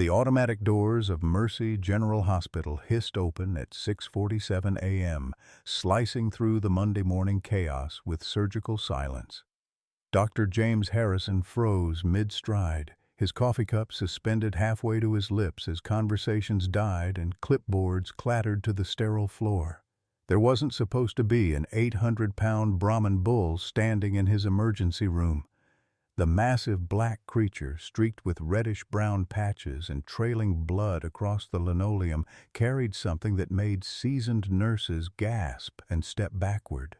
The automatic doors of Mercy General Hospital hissed open at 6:47 a.m., slicing through the Monday morning chaos with surgical silence. Dr. James Harrison froze mid-stride, his coffee cup suspended halfway to his lips as conversations died and clipboards clattered to the sterile floor. There wasn't supposed to be an 800-pound Brahman bull standing in his emergency room. The massive black creature, streaked with reddish-brown patches and trailing blood across the linoleum, carried something that made seasoned nurses gasp and step backward.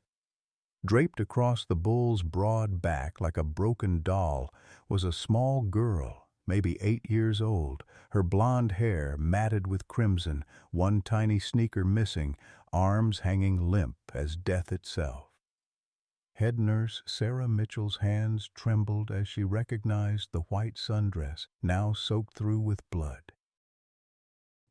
Draped across the bull's broad back like a broken doll was a small girl, maybe 8 years old, her blonde hair matted with crimson, one tiny sneaker missing, arms hanging limp as death itself. Head nurse Sarah Mitchell's hands trembled as she recognized the white sundress, now soaked through with blood.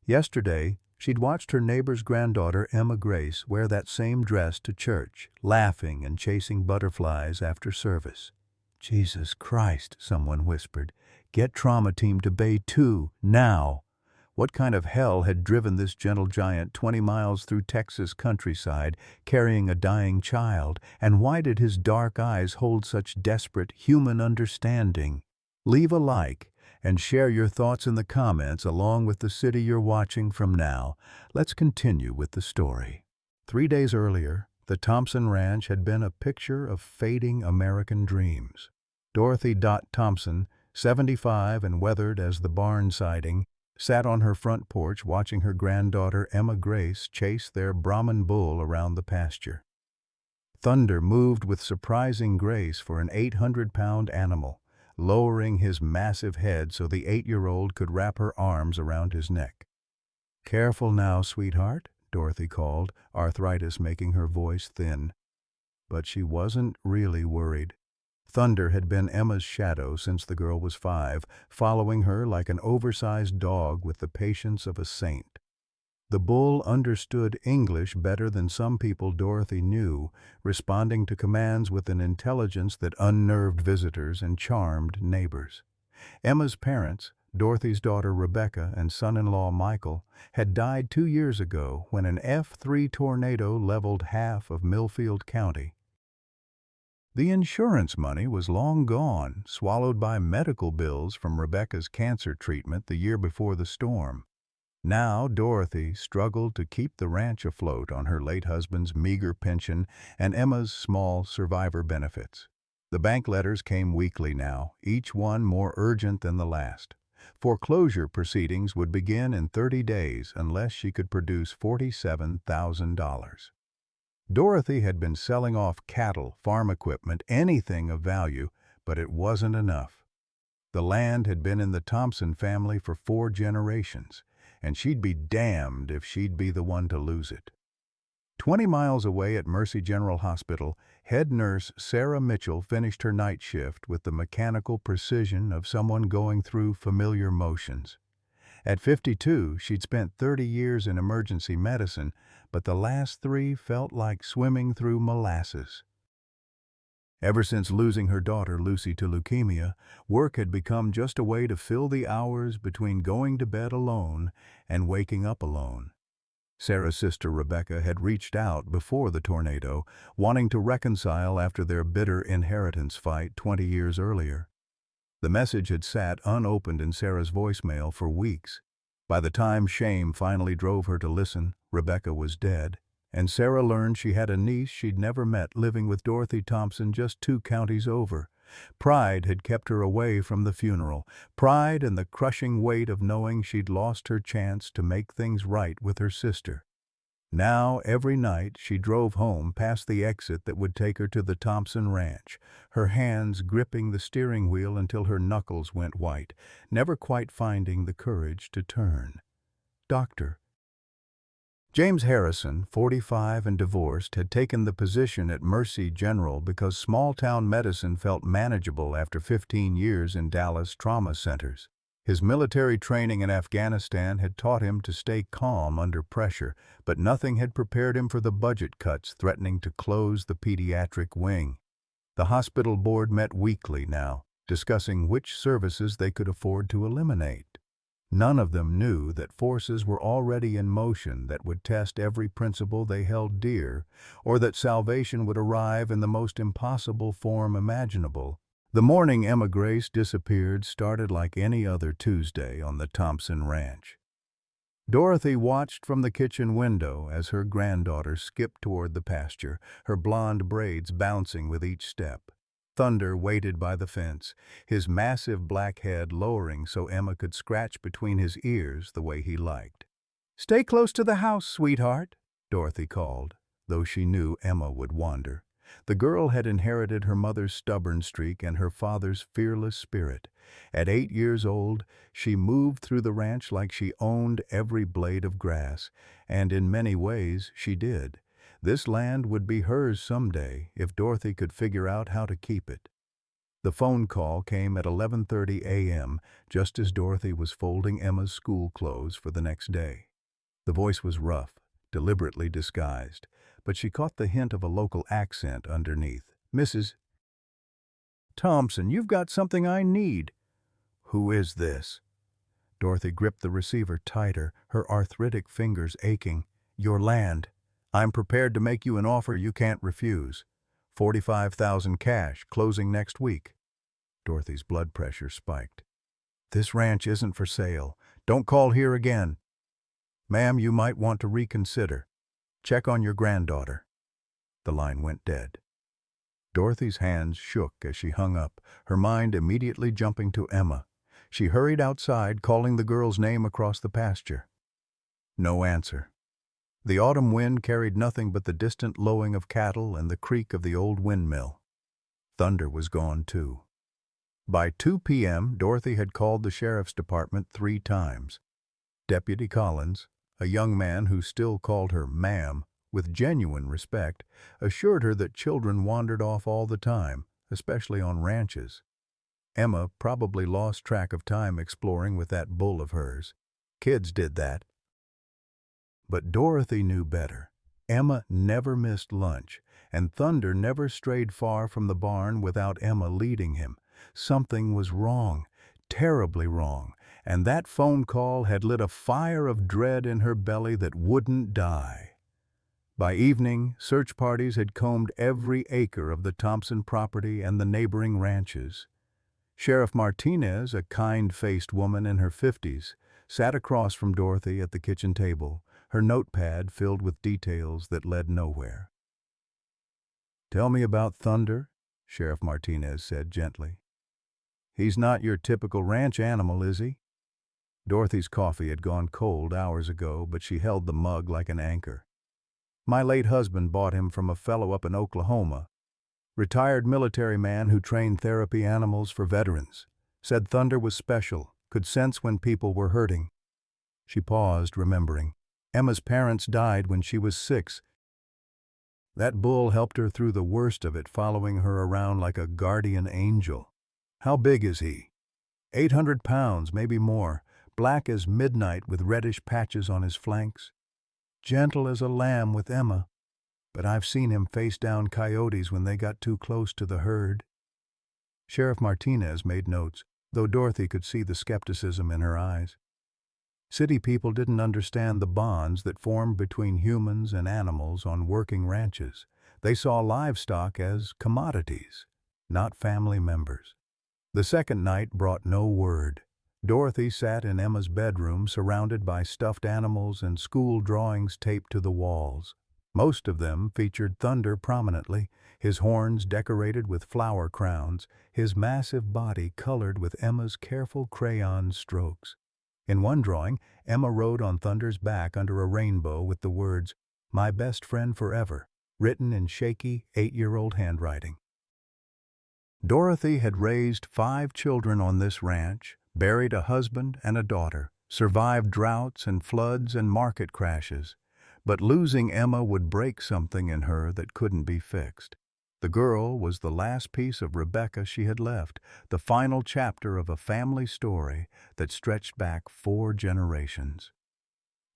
Yesterday, she'd watched her neighbor's granddaughter Emma Grace wear that same dress to church, laughing and chasing butterflies after service. "Jesus Christ," someone whispered. "Get trauma team to Bay 2, now!" What kind of hell had driven this gentle giant 20 miles through Texas countryside, carrying a dying child, and why did his dark eyes hold such desperate human understanding? Leave a like and share your thoughts in the comments along with the city you're watching from now. Let's continue with the story. 3 days earlier, the Thompson Ranch had been a picture of fading American dreams. Dorothy Dot Thompson, 75 and weathered as the barn siding, sat on her front porch watching her granddaughter Emma Grace chase their Brahman bull around the pasture. Thunder moved with surprising grace for an 800-pound animal, lowering his massive head so the 8-year-old could wrap her arms around his neck. "Careful now, sweetheart," Dorothy called, arthritis making her voice thin. But she wasn't really worried. Thunder had been Emma's shadow since the girl was 5, following her like an oversized dog with the patience of a saint. The bull understood English better than some people Dorothy knew, responding to commands with an intelligence that unnerved visitors and charmed neighbors. Emma's parents, Dorothy's daughter Rebecca and son-in-law Michael, had died 2 years ago when an F3 tornado leveled half of Millfield County. The insurance money was long gone, swallowed by medical bills from Rebecca's cancer treatment the year before the storm. Now Dorothy struggled to keep the ranch afloat on her late husband's meager pension and Emma's small survivor benefits. The bank letters came weekly now, each one more urgent than the last. Foreclosure proceedings would begin in 30 days unless she could produce $47,000. Dorothy had been selling off cattle, farm equipment, anything of value, but it wasn't enough. The land had been in the Thompson family for 4 generations, and she'd be damned if she'd be the one to lose it. 20 miles away at Mercy General Hospital, head nurse Sarah Mitchell finished her night shift with the mechanical precision of someone going through familiar motions. At 52, she'd spent 30 years in emergency medicine, but the last 3 felt like swimming through molasses. Ever since losing her daughter Lucy to leukemia, work had become just a way to fill the hours between going to bed alone and waking up alone. Sarah's sister Rebecca had reached out before the tornado, wanting to reconcile after their bitter inheritance fight 20 years earlier. The message had sat unopened in Sarah's voicemail for weeks. By the time shame finally drove her to listen, Rebecca was dead, and Sarah learned she had a niece she'd never met living with Dorothy Thompson just 2 counties over. Pride had kept her away from the funeral, pride and the crushing weight of knowing she'd lost her chance to make things right with her sister. Now, every night, she drove home past the exit that would take her to the Thompson Ranch, her hands gripping the steering wheel until her knuckles went white, never quite finding the courage to turn. Dr. James Harrison, 45 and divorced, had taken the position at Mercy General because small-town medicine felt manageable after 15 years in Dallas trauma centers. His military training in Afghanistan had taught him to stay calm under pressure, but nothing had prepared him for the budget cuts threatening to close the pediatric wing. The hospital board met weekly now, discussing which services they could afford to eliminate. None of them knew that forces were already in motion that would test every principle they held dear, or that salvation would arrive in the most impossible form imaginable. The morning Emma Grace disappeared started like any other Tuesday on the Thompson Ranch. Dorothy watched from the kitchen window as her granddaughter skipped toward the pasture, her blonde braids bouncing with each step. Thunder waited by the fence, his massive black head lowering so Emma could scratch between his ears the way he liked. "Stay close to the house, sweetheart," Dorothy called, though she knew Emma would wander. The girl had inherited her mother's stubborn streak and her father's fearless spirit. At 8 years old, she moved through the ranch like she owned every blade of grass, and in many ways she did. This land would be hers someday if Dorothy could figure out how to keep it. The phone call came at 11:30 a.m., just as Dorothy was folding Emma's school clothes for the next day. The voice was rough, deliberately disguised, but she caught the hint of a local accent underneath. "Mrs. Thompson, you've got something I need." "Who is this?" Dorothy gripped the receiver tighter, her arthritic fingers aching. "Your land. I'm prepared to make you an offer you can't refuse. 45,000 cash, closing next week." Dorothy's blood pressure spiked. "This ranch isn't for sale. Don't call here again." "Ma'am, you might want to reconsider. Check on your granddaughter." The line went dead. Dorothy's hands shook as she hung up, her mind immediately jumping to Emma. She hurried outside, calling the girl's name across the pasture. No answer. The autumn wind carried nothing but the distant lowing of cattle and the creak of the old windmill. Thunder was gone too. By 2 p.m., Dorothy had called the sheriff's department 3 times. Deputy Collins, a young man who still called her ma'am with genuine respect, assured her that children wandered off all the time, especially on ranches. Emma probably lost track of time exploring with that bull of hers. Kids did that. But Dorothy knew better. Emma never missed lunch, and Thunder never strayed far from the barn without Emma leading him. Something was wrong, terribly wrong, and that phone call had lit a fire of dread in her belly that wouldn't die. By evening, search parties had combed every acre of the Thompson property and the neighboring ranches. Sheriff Martinez, a kind-faced woman in her 50s, sat across from Dorothy at the kitchen table, her notepad filled with details that led nowhere. "Tell me about Thunder," Sheriff Martinez said gently. "He's not your typical ranch animal, is he?" Dorothy's coffee had gone cold hours ago, but she held the mug like an anchor. "My late husband bought him from a fellow up in Oklahoma. Retired military man who trained therapy animals for veterans. Said Thunder was special, could sense when people were hurting." She paused, remembering. Emma's parents died when she was 6. That bull helped her through the worst of it, following her around like a guardian angel. "How big is he?" 800 pounds, maybe more, black as midnight with reddish patches on his flanks. Gentle as a lamb with Emma, but I've seen him face down coyotes when they got too close to the herd. Sheriff Martinez made notes, though Dorothy could see the skepticism in her eyes. City people didn't understand the bonds that formed between humans and animals on working ranches. They saw livestock as commodities, not family members. The second night brought no word. Dorothy sat in Emma's bedroom surrounded by stuffed animals and school drawings taped to the walls. Most of them featured Thunder prominently, his horns decorated with flower crowns, his massive body colored with Emma's careful crayon strokes. In one drawing, Emma rode on Thunder's back under a rainbow with the words, "My best friend forever," written in shaky 8-year-old handwriting. Dorothy had raised 5 children on this ranch, buried a husband and a daughter, survived droughts and floods and market crashes. But losing Emma would break something in her that couldn't be fixed. The girl was the last piece of Rebecca she had left, the final chapter of a family story that stretched back 4 generations.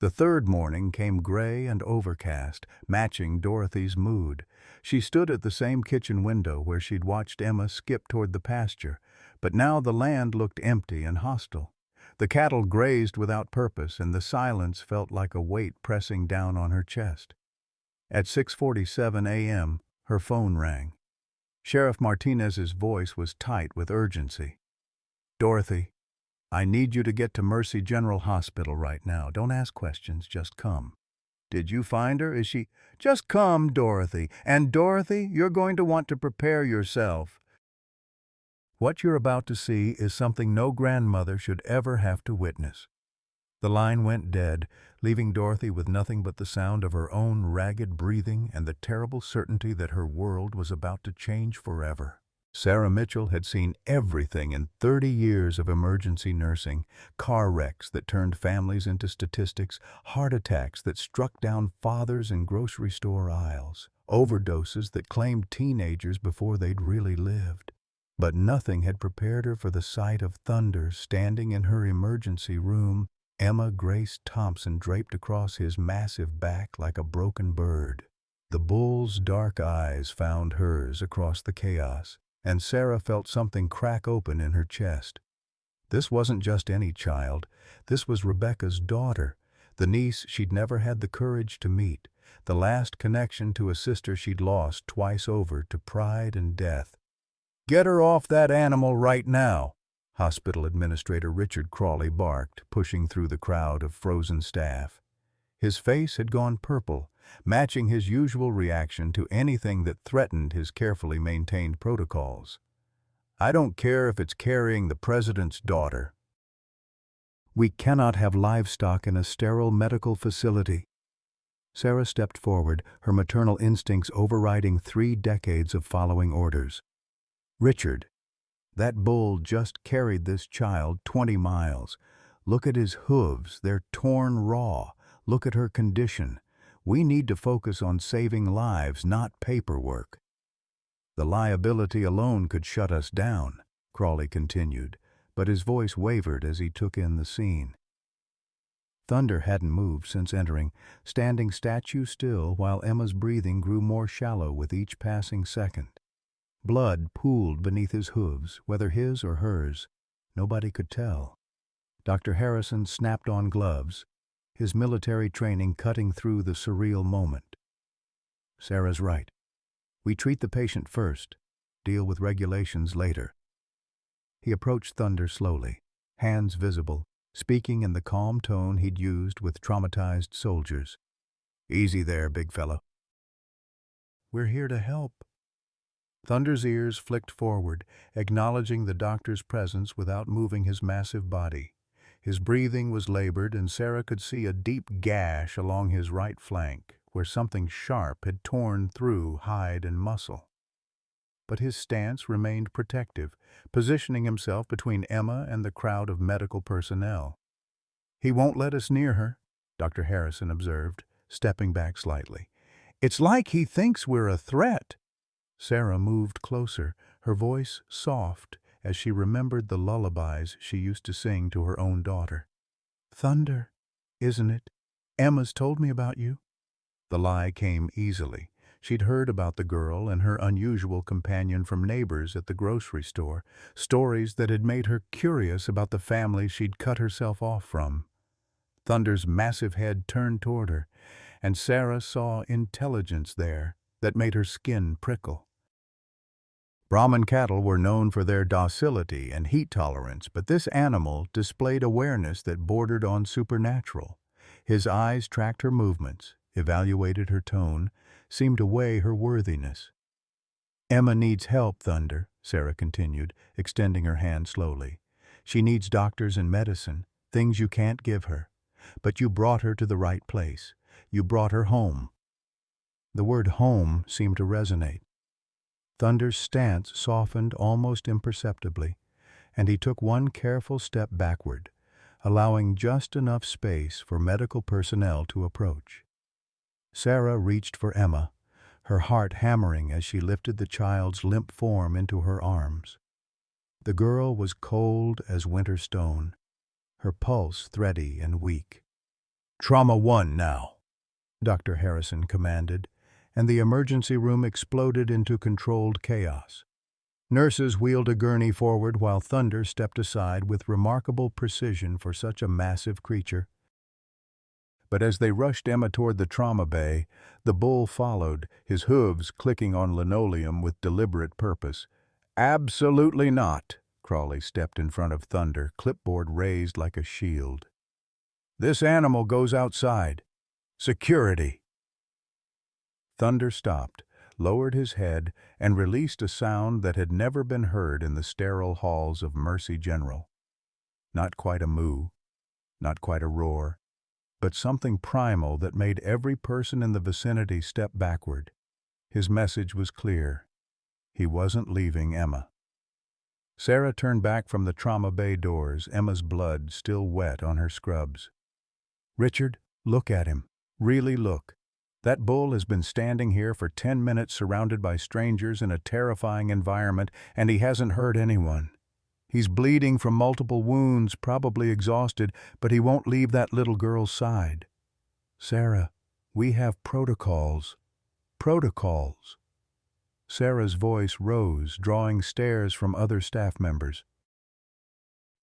The third morning came gray and overcast, matching Dorothy's mood. She stood at the same kitchen window where she'd watched Emma skip toward the pasture, but now the land looked empty and hostile. The cattle grazed without purpose, and the silence felt like a weight pressing down on her chest. At 6:47 a.m., her phone rang. Sheriff Martinez's voice was tight with urgency. "Dorothy, I need you to get to Mercy General Hospital right now. Don't ask questions, just come." "Did you find her? Is she—" "Just come, Dorothy. And Dorothy, you're going to want to prepare yourself. What you're about to see is something no grandmother should ever have to witness." The line went dead, leaving Dorothy with nothing but the sound of her own ragged breathing and the terrible certainty that her world was about to change forever. Sarah Mitchell had seen everything in 30 years of emergency nursing: car wrecks that turned families into statistics, heart attacks that struck down fathers in grocery store aisles, overdoses that claimed teenagers before they'd really lived. But nothing had prepared her for the sight of Thunder standing in her emergency room, Emma Grace Thompson draped across his massive back like a broken bird. The bull's dark eyes found hers across the chaos, and Sarah felt something crack open in her chest. This wasn't just any child. This was Rebecca's daughter, the niece she'd never had the courage to meet, the last connection to a sister she'd lost twice over to pride and death. "Get her off that animal right now," Hospital Administrator Richard Crawley barked, pushing through the crowd of frozen staff. His face had gone purple, matching his usual reaction to anything that threatened his carefully maintained protocols. "I don't care if it's carrying the president's daughter." "We cannot have livestock in a sterile medical facility." Sarah stepped forward, her maternal instincts overriding 3 decades of following orders. "Richard, that bull just carried this child 20 miles. Look at his hooves, they're torn raw. Look at her condition. We need to focus on saving lives, not paperwork." "The liability alone could shut us down," Crawley continued, but his voice wavered as he took in the scene. Thunder hadn't moved since entering, standing statue still while Emma's breathing grew more shallow with each passing second. Blood pooled beneath his hooves, whether his or hers. Nobody could tell. Dr. Harrison snapped on gloves, his military training cutting through the surreal moment. "Sarah's right. We treat the patient first, deal with regulations later." He approached Thunder slowly, hands visible, speaking in the calm tone he'd used with traumatized soldiers. "Easy there, big fella. We're here to help." Thunder's ears flicked forward, acknowledging the doctor's presence without moving his massive body. His breathing was labored, and Sarah could see a deep gash along his right flank, where something sharp had torn through hide and muscle. But his stance remained protective, positioning himself between Emma and the crowd of medical personnel. "He won't let us near her," Dr. Harrison observed, stepping back slightly. "It's like he thinks we're a threat." Sarah moved closer, her voice soft as she remembered the lullabies she used to sing to her own daughter. "Thunder, isn't it? Emma's told me about you." The lie came easily. She'd heard about the girl and her unusual companion from neighbors at the grocery store, stories that had made her curious about the family she'd cut herself off from. Thunder's massive head turned toward her, and Sarah saw intelligence there that made her skin prickle. Brahman cattle were known for their docility and heat tolerance, but this animal displayed awareness that bordered on supernatural. His eyes tracked her movements, evaluated her tone, seemed to weigh her worthiness. "Emma needs help, Thunder," Sarah continued, extending her hand slowly. "She needs doctors and medicine, things you can't give her. But you brought her to the right place. You brought her home." The word home seemed to resonate. Thunder's stance softened almost imperceptibly, and he took one careful step backward, allowing just enough space for medical personnel to approach. Sarah reached for Emma, her heart hammering as she lifted the child's limp form into her arms. The girl was cold as winter stone, her pulse thready and weak. "Trauma 1 now," Dr. Harrison commanded, and the emergency room exploded into controlled chaos. Nurses wheeled a gurney forward while Thunder stepped aside with remarkable precision for such a massive creature. But as they rushed Emma toward the trauma bay, the bull followed, his hooves clicking on linoleum with deliberate purpose. "Absolutely not." Crawley stepped in front of Thunder, clipboard raised like a shield. "This animal goes outside. Security." Thunder stopped, lowered his head, and released a sound that had never been heard in the sterile halls of Mercy General. Not quite a moo, not quite a roar, but something primal that made every person in the vicinity step backward. His message was clear. He wasn't leaving Emma. Sarah turned back from the trauma bay doors, Emma's blood still wet on her scrubs. "Richard, look at him. Really look. That bull has been standing here for 10 minutes surrounded by strangers in a terrifying environment, and he hasn't hurt anyone. He's bleeding from multiple wounds, probably exhausted, but he won't leave that little girl's side. Sarah, we have protocols. Protocols." Sarah's voice rose, drawing stares from other staff members.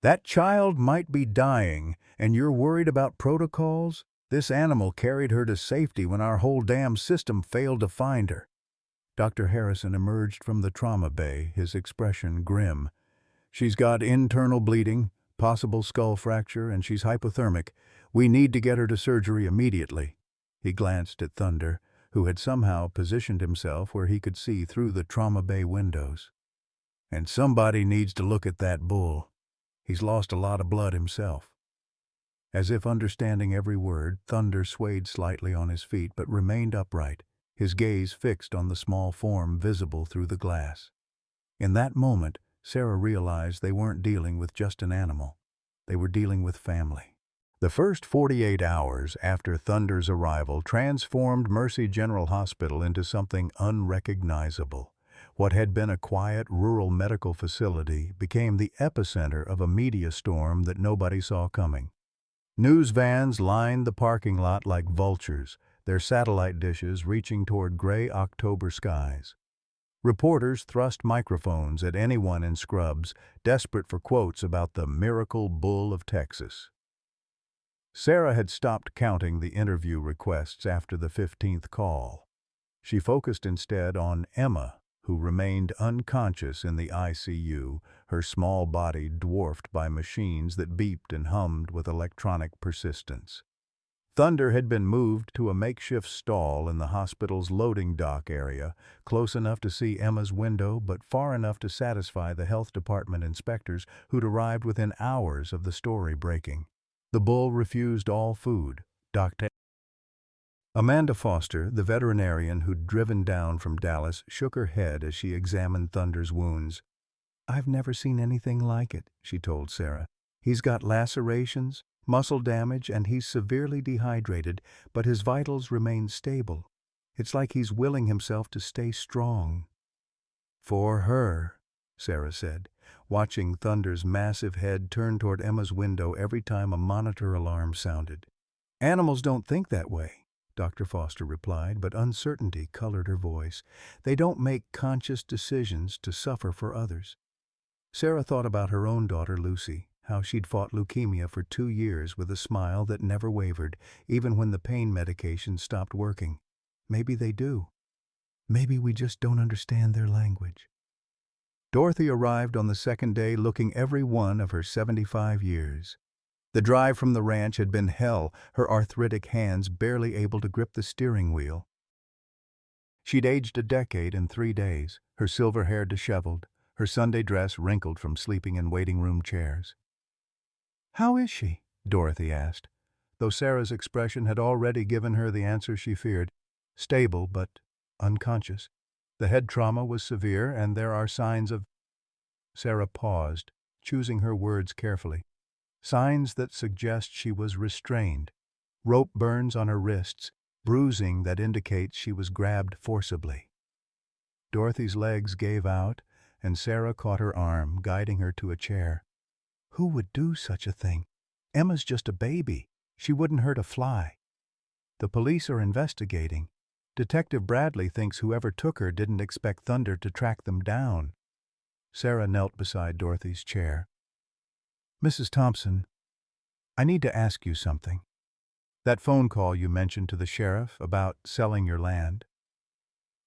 "That child might be dying, and you're worried about protocols? This animal carried her to safety when our whole damn system failed to find her." Dr. Harrison emerged from the trauma bay, his expression grim. "She's got internal bleeding, possible skull fracture, and she's hypothermic. We need to get her to surgery immediately." He glanced at Thunder, who had somehow positioned himself where he could see through the trauma bay windows. "And somebody needs to look at that bull. He's lost a lot of blood himself." As if understanding every word, Thunder swayed slightly on his feet but remained upright, his gaze fixed on the small form visible through the glass. In that moment, Sarah realized they weren't dealing with just an animal. They were dealing with family. The first 48 hours after Thunder's arrival transformed Mercy General Hospital into something unrecognizable. What had been a quiet, rural medical facility became the epicenter of a media storm that nobody saw coming. News vans lined the parking lot like vultures, their satellite dishes reaching toward gray October skies. Reporters thrust microphones at anyone in scrubs, desperate for quotes about the miracle bull of Texas. Sarah had stopped counting the interview requests after the 15th call. She focused instead on Emma, who remained unconscious in the ICU, her small body dwarfed by machines that beeped and hummed with electronic persistence. Thunder had been moved to a makeshift stall in the hospital's loading dock area, close enough to see Emma's window but far enough to satisfy the health department inspectors who'd arrived within hours of the story breaking. The bull refused all food. Dr. Amanda Foster, the veterinarian who'd driven down from Dallas, shook her head as she examined Thunder's wounds. "I've never seen anything like it," she told Sarah. "He's got lacerations, muscle damage, and he's severely dehydrated, but his vitals remain stable. It's like he's willing himself to stay strong." "For her," Sarah said, watching Thunder's massive head turn toward Emma's window every time a monitor alarm sounded. "Animals don't think that way," Dr. Foster replied, but uncertainty colored her voice. "They don't make conscious decisions to suffer for others." Sarah thought about her own daughter, Lucy, how she'd fought leukemia for 2 years with a smile that never wavered, even when the pain medication stopped working. Maybe they do. Maybe we just don't understand their language. Dorothy arrived on the second day looking every one of her 75 years. The drive from the ranch had been hell, her arthritic hands barely able to grip the steering wheel. She'd aged a decade in 3 days, her silver hair disheveled, her Sunday dress wrinkled from sleeping in waiting room chairs. "How is she?" Dorothy asked, though Sarah's expression had already given her the answer she feared. Stable, but unconscious. The head trauma was severe, and there are signs of... Sarah paused, choosing her words carefully. Signs that suggest she was restrained. Rope burns on her wrists, bruising that indicates she was grabbed forcibly. Dorothy's legs gave out, and Sarah caught her arm, guiding her to a chair. "Who would do such a thing? Emma's just a baby. She wouldn't hurt a fly." "The police are investigating. Detective Bradley thinks whoever took her didn't expect Thunder to track them down." Sarah knelt beside Dorothy's chair. "Mrs. Thompson, I need to ask you something. That phone call you mentioned to the sheriff about selling your land.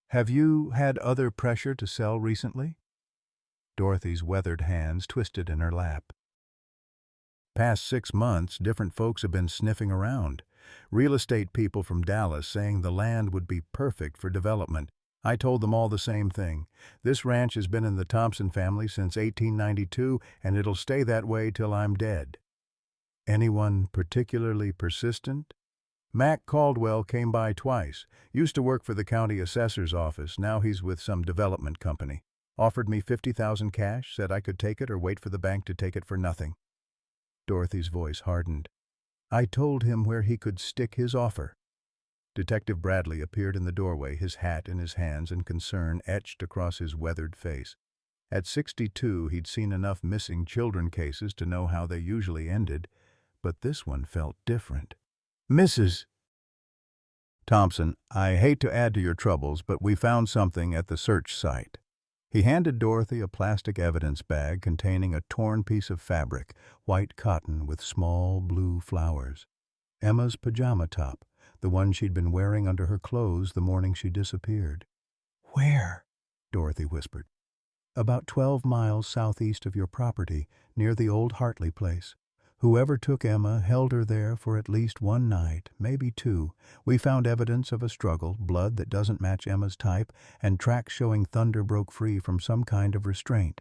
Have you had other pressure to sell recently?" Dorothy's weathered hands twisted in her lap. "Past 6 months, different folks have been sniffing around. Real estate people from Dallas saying the land would be perfect for development. I told them all the same thing. This ranch has been in the Thompson family since 1892, and it'll stay that way till I'm dead." "Anyone particularly persistent?" "Mac Caldwell came by twice. Used to work for the county assessor's office. Now he's with some development company. Offered me $50,000 cash, said I could take it or wait for the bank to take it for nothing." Dorothy's voice hardened. "I told him where he could stick his offer." Detective Bradley appeared in the doorway, his hat in his hands and concern etched across his weathered face. At 62, he'd seen enough missing children cases to know how they usually ended, but this one felt different. "Mrs. Thompson, I hate to add to your troubles, but we found something at the search site." He handed Dorothy a plastic evidence bag containing a torn piece of fabric, white cotton with small blue flowers. Emma's pajama top, the one she'd been wearing under her clothes the morning she disappeared. "Where?" Dorothy whispered. "About 12 miles southeast of your property, near the old Hartley place. Whoever took Emma held her there for at least one night, maybe two. We found evidence of a struggle, blood that doesn't match Emma's type, and tracks showing Thunder broke free from some kind of restraint."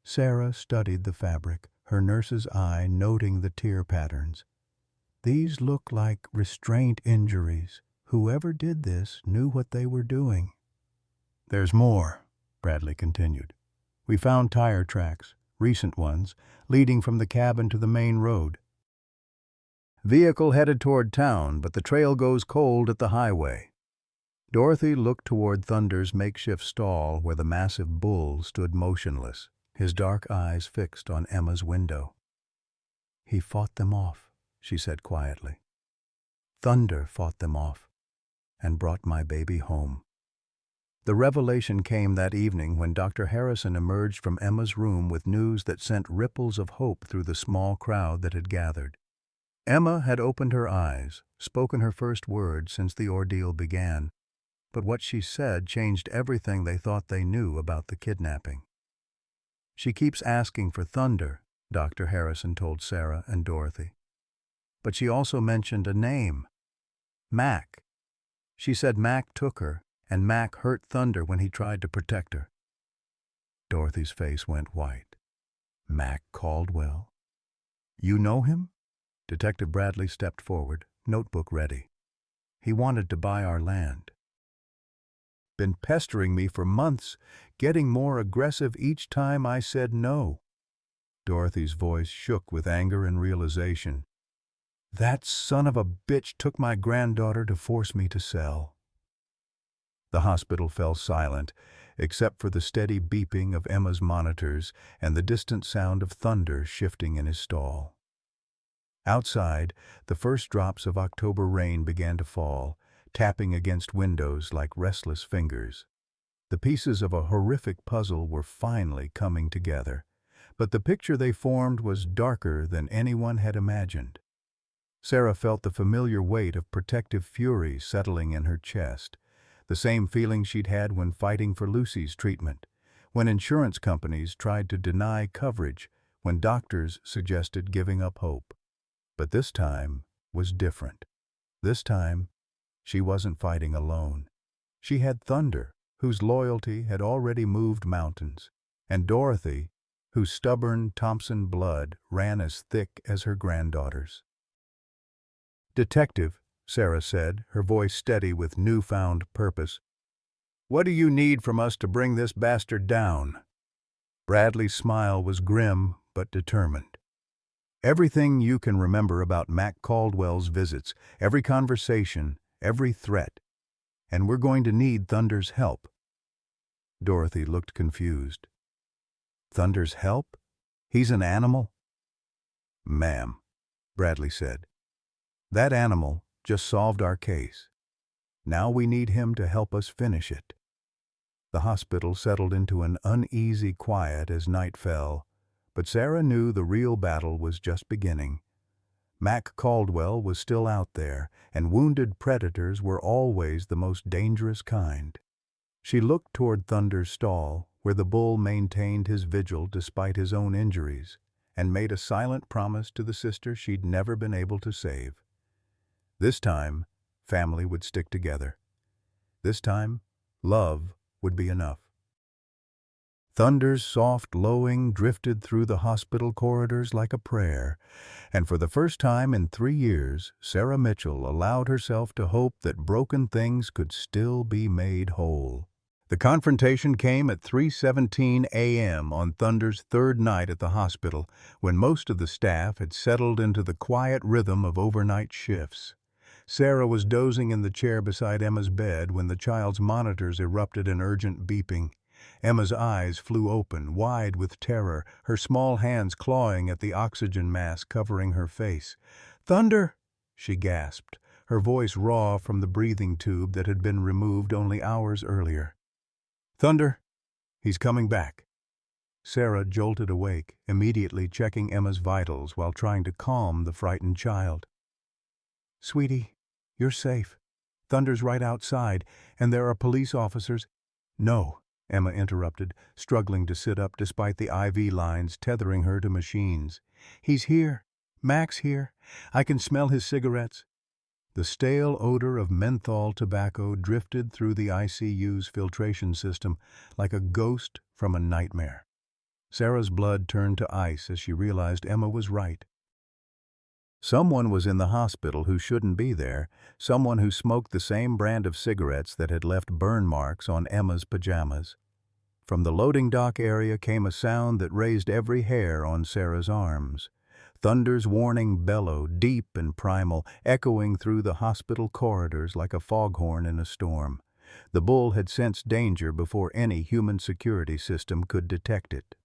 Sarah studied the fabric, her nurse's eye noting the tear patterns. "These look like restraint injuries. Whoever did this knew what they were doing." "There's more," Bradley continued. "We found tire tracks, recent ones, leading from the cabin to the main road. Vehicle headed toward town, but the trail goes cold at the highway." Dorothy looked toward Thunder's makeshift stall where the massive bull stood motionless, his dark eyes fixed on Emma's window. "He fought them off," she said quietly. "Thunder fought them off and brought my baby home." The revelation came that evening when Dr. Harrison emerged from Emma's room with news that sent ripples of hope through the small crowd that had gathered. Emma had opened her eyes, spoken her first word since the ordeal began, but what she said changed everything they thought they knew about the kidnapping. "She keeps asking for Thunder," Dr. Harrison told Sarah and Dorothy. "But she also mentioned a name, Mac. She said Mac took her, and Mac hurt Thunder when he tried to protect her." Dorothy's face went white. "Mac Caldwell? You know him?" Detective Bradley stepped forward, notebook ready. "He wanted to buy our land. Been pestering me for months, getting more aggressive each time I said no." Dorothy's voice shook with anger and realization. "That son of a bitch took my granddaughter to force me to sell." The hospital fell silent, except for the steady beeping of Emma's monitors and the distant sound of Thunder shifting in his stall. Outside, the first drops of October rain began to fall, tapping against windows like restless fingers. The pieces of a horrific puzzle were finally coming together, but the picture they formed was darker than anyone had imagined. Sarah felt the familiar weight of protective fury settling in her chest, the same feeling she'd had when fighting for Lucy's treatment, when insurance companies tried to deny coverage, when doctors suggested giving up hope. But this time was different. This time, she wasn't fighting alone. She had Thunder, whose loyalty had already moved mountains, and Dorothy, whose stubborn Thompson blood ran as thick as her granddaughter's. "Detective," Sarah said, her voice steady with newfound purpose, "what do you need from us to bring this bastard down?" Bradley's smile was grim but determined. "Everything you can remember about Mac Caldwell's visits, every conversation, every threat. And we're going to need Thunder's help." Dorothy looked confused. "Thunder's help? He's an animal?" "Ma'am," Bradley said. "That animal just solved our case. Now we need him to help us finish it." The hospital settled into an uneasy quiet as night fell, but Sarah knew the real battle was just beginning. Mac Caldwell was still out there, and wounded predators were always the most dangerous kind. She looked toward Thunder's stall, where the bull maintained his vigil despite his own injuries, and made a silent promise to the sister she'd never been able to save. This time, family would stick together. This time, love would be enough. Thunder's soft lowing drifted through the hospital corridors like a prayer, and for the first time in 3 years, Sarah Mitchell allowed herself to hope that broken things could still be made whole. The confrontation came at 3:17 a.m. on Thunder's third night at the hospital, when most of the staff had settled into the quiet rhythm of overnight shifts. Sarah was dozing in the chair beside Emma's bed when the child's monitors erupted in urgent beeping. Emma's eyes flew open, wide with terror, her small hands clawing at the oxygen mask covering her face. "Thunder!" she gasped, her voice raw from the breathing tube that had been removed only hours earlier. "Thunder! He's coming back." Sarah jolted awake, immediately checking Emma's vitals while trying to calm the frightened child. "Sweetie, you're safe. Thunder's right outside, and there are police officers—" "No," Emma interrupted, struggling to sit up despite the IV lines tethering her to machines. "He's here. Mac's here. I can smell his cigarettes." The stale odor of menthol tobacco drifted through the ICU's filtration system like a ghost from a nightmare. Sarah's blood turned to ice as she realized Emma was right. Someone was in the hospital who shouldn't be there, someone who smoked the same brand of cigarettes that had left burn marks on Emma's pajamas. From the loading dock area came a sound that raised every hair on Sarah's arms. Thunder's warning bellow, deep and primal, echoing through the hospital corridors like a foghorn in a storm. The bull had sensed danger before any human security system could detect it.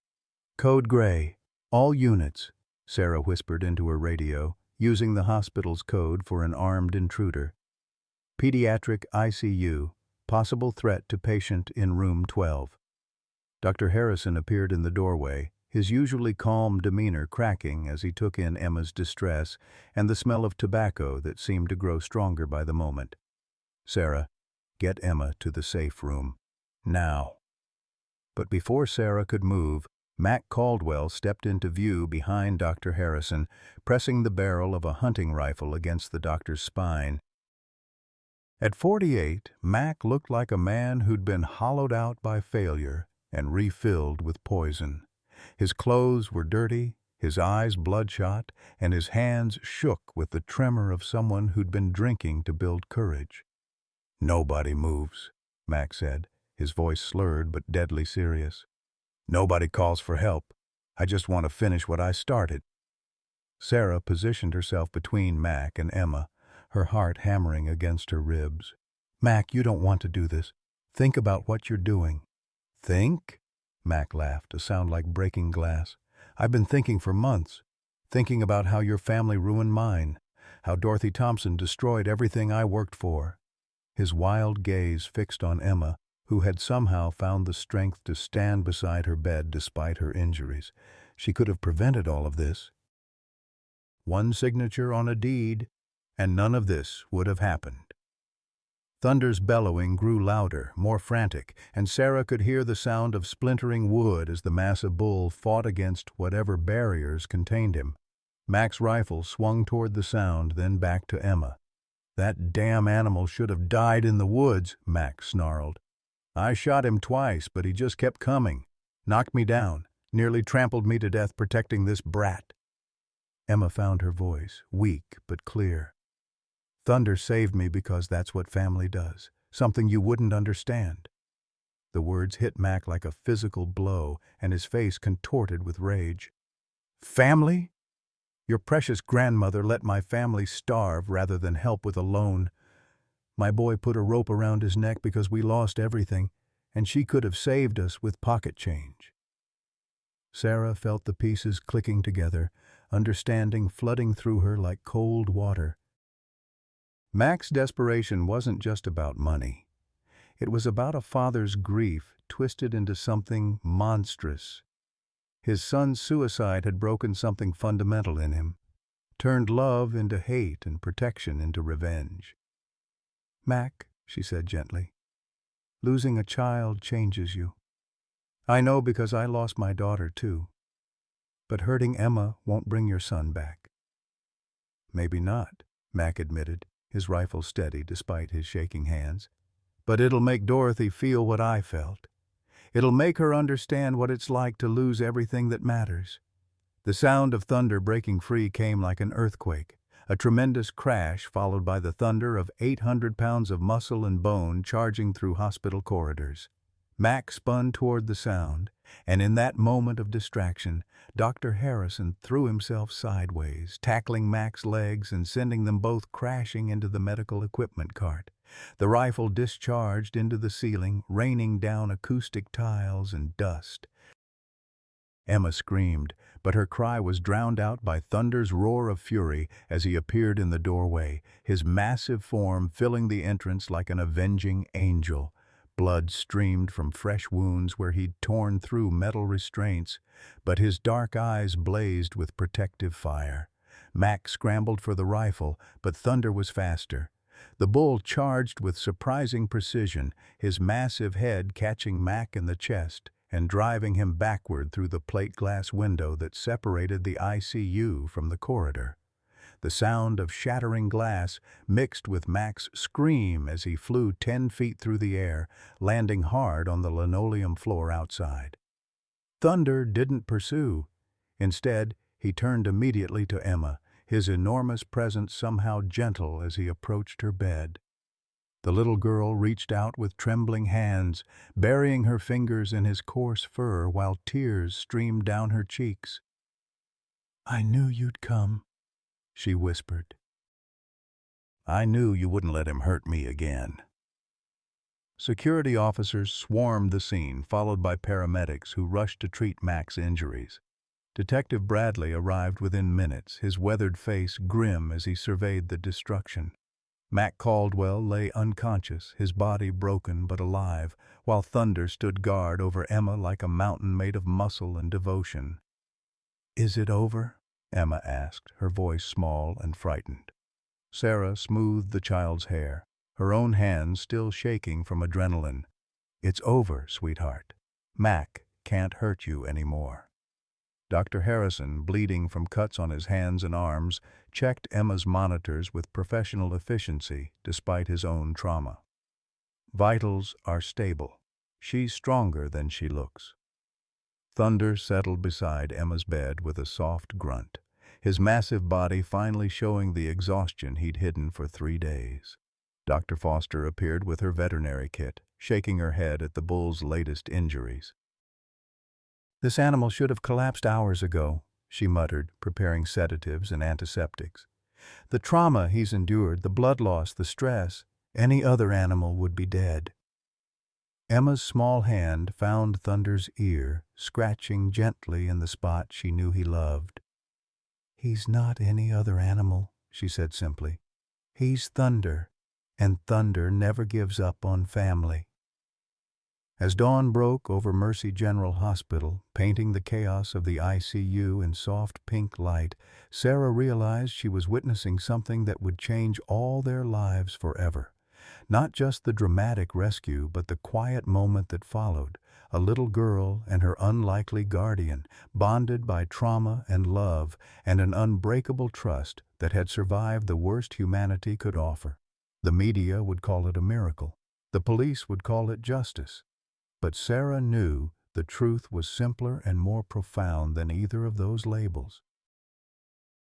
"Code Gray, all units," Sarah whispered into her radio, using the hospital's code for an armed intruder. "Pediatric ICU, possible threat to patient in room 12. Dr. Harrison appeared in the doorway, his usually calm demeanor cracking as he took in Emma's distress and the smell of tobacco that seemed to grow stronger by the moment. "Sarah, get Emma to the safe room. Now." But before Sarah could move, Mac Caldwell stepped into view behind Dr. Harrison, pressing the barrel of a hunting rifle against the doctor's spine. At 48, Mac looked like a man who'd been hollowed out by failure and refilled with poison. His clothes were dirty, his eyes bloodshot, and his hands shook with the tremor of someone who'd been drinking to build courage. "Nobody moves," Mac said, his voice slurred but deadly serious. "Nobody calls for help. I just want to finish what I started." Sarah positioned herself between Mac and Emma, her heart hammering against her ribs. "Mac, you don't want to do this. Think about what you're doing." "Think?" Mac laughed, a sound like breaking glass. "I've been thinking for months. Thinking about how your family ruined mine, how Dorothy Thompson destroyed everything I worked for." His wild gaze fixed on Emma, who had somehow found the strength to stand beside her bed despite her injuries. She could have prevented all of this. One signature on a deed, and none of this would have happened. Thunder's bellowing grew louder, more frantic, and Sarah could hear the sound of splintering wood as the massive bull fought against whatever barriers contained him. Mac's rifle swung toward the sound, then back to Emma. "That damn animal should have died in the woods," Mac snarled. "I shot him twice, but he just kept coming. Knocked me down, nearly trampled me to death protecting this brat." Emma found her voice, weak but clear. "Thunder saved me because that's what family does, something you wouldn't understand." The words hit Mac like a physical blow, and his face contorted with rage. "Family? Your precious grandmother let my family starve rather than help with a loan. My boy put a rope around his neck because we lost everything, and she could have saved us with pocket change." Sarah felt the pieces clicking together, understanding flooding through her like cold water. Mac's desperation wasn't just about money. It was about a father's grief twisted into something monstrous. His son's suicide had broken something fundamental in him, turned love into hate and protection into revenge. "Mac," she said gently, "losing a child changes you. I know because I lost my daughter too. But hurting Emma won't bring your son back." "Maybe not," Mac admitted, his rifle steady despite his shaking hands. "But it'll make Dorothy feel what I felt. It'll make her understand what it's like to lose everything that matters." The sound of thunder breaking free came like an earthquake, a tremendous crash followed by the thunder of 800 pounds of muscle and bone charging through hospital corridors. Mac spun toward the sound, and in that moment of distraction, Dr. Harrison threw himself sideways, tackling Mac's legs and sending them both crashing into the medical equipment cart. The rifle discharged into the ceiling, raining down acoustic tiles and dust. Emma screamed, but her cry was drowned out by Thunder's roar of fury as he appeared in the doorway, his massive form filling the entrance like an avenging angel. Blood streamed from fresh wounds where he'd torn through metal restraints, but his dark eyes blazed with protective fire. Mac scrambled for the rifle, but Thunder was faster. The bull charged with surprising precision, his massive head catching Mac in the chest and driving him backward through the plate glass window that separated the ICU from the corridor. The sound of shattering glass mixed with Mac's scream as he flew 10 feet through the air, landing hard on the linoleum floor outside. Thunder didn't pursue. Instead, he turned immediately to Emma, his enormous presence somehow gentle as he approached her bed. The little girl reached out with trembling hands, burying her fingers in his coarse fur while tears streamed down her cheeks. "I knew you'd come," she whispered. "I knew you wouldn't let him hurt me again." Security officers swarmed the scene, followed by paramedics who rushed to treat Mac's injuries. Detective Bradley arrived within minutes, his weathered face grim as he surveyed the destruction. Mac Caldwell lay unconscious, his body broken but alive, while Thunder stood guard over Emma like a mountain made of muscle and devotion. "Is it over?" Emma asked, her voice small and frightened. Sarah smoothed the child's hair, her own hands still shaking from adrenaline. "It's over, sweetheart. Mac can't hurt you anymore." Dr. Harrison, bleeding from cuts on his hands and arms, checked Emma's monitors with professional efficiency despite his own trauma. "Vitals are stable. She's stronger than she looks." Thunder settled beside Emma's bed with a soft grunt, his massive body finally showing the exhaustion he'd hidden for 3 days. Dr. Foster appeared with her veterinary kit, shaking her head at the bull's latest injuries. "This animal should have collapsed hours ago," she muttered, preparing sedatives and antiseptics. "The trauma he's endured, the blood loss, the stress, any other animal would be dead." Emma's small hand found Thunder's ear, scratching gently in the spot she knew he loved. "He's not any other animal," she said simply. "He's Thunder, and Thunder never gives up on family." As dawn broke over Mercy General Hospital, painting the chaos of the ICU in soft pink light, Sarah realized she was witnessing something that would change all their lives forever. Not just the dramatic rescue, but the quiet moment that followed. A little girl and her unlikely guardian, bonded by trauma and love and an unbreakable trust that had survived the worst humanity could offer. The media would call it a miracle. The police would call it justice. But Sarah knew the truth was simpler and more profound than either of those labels.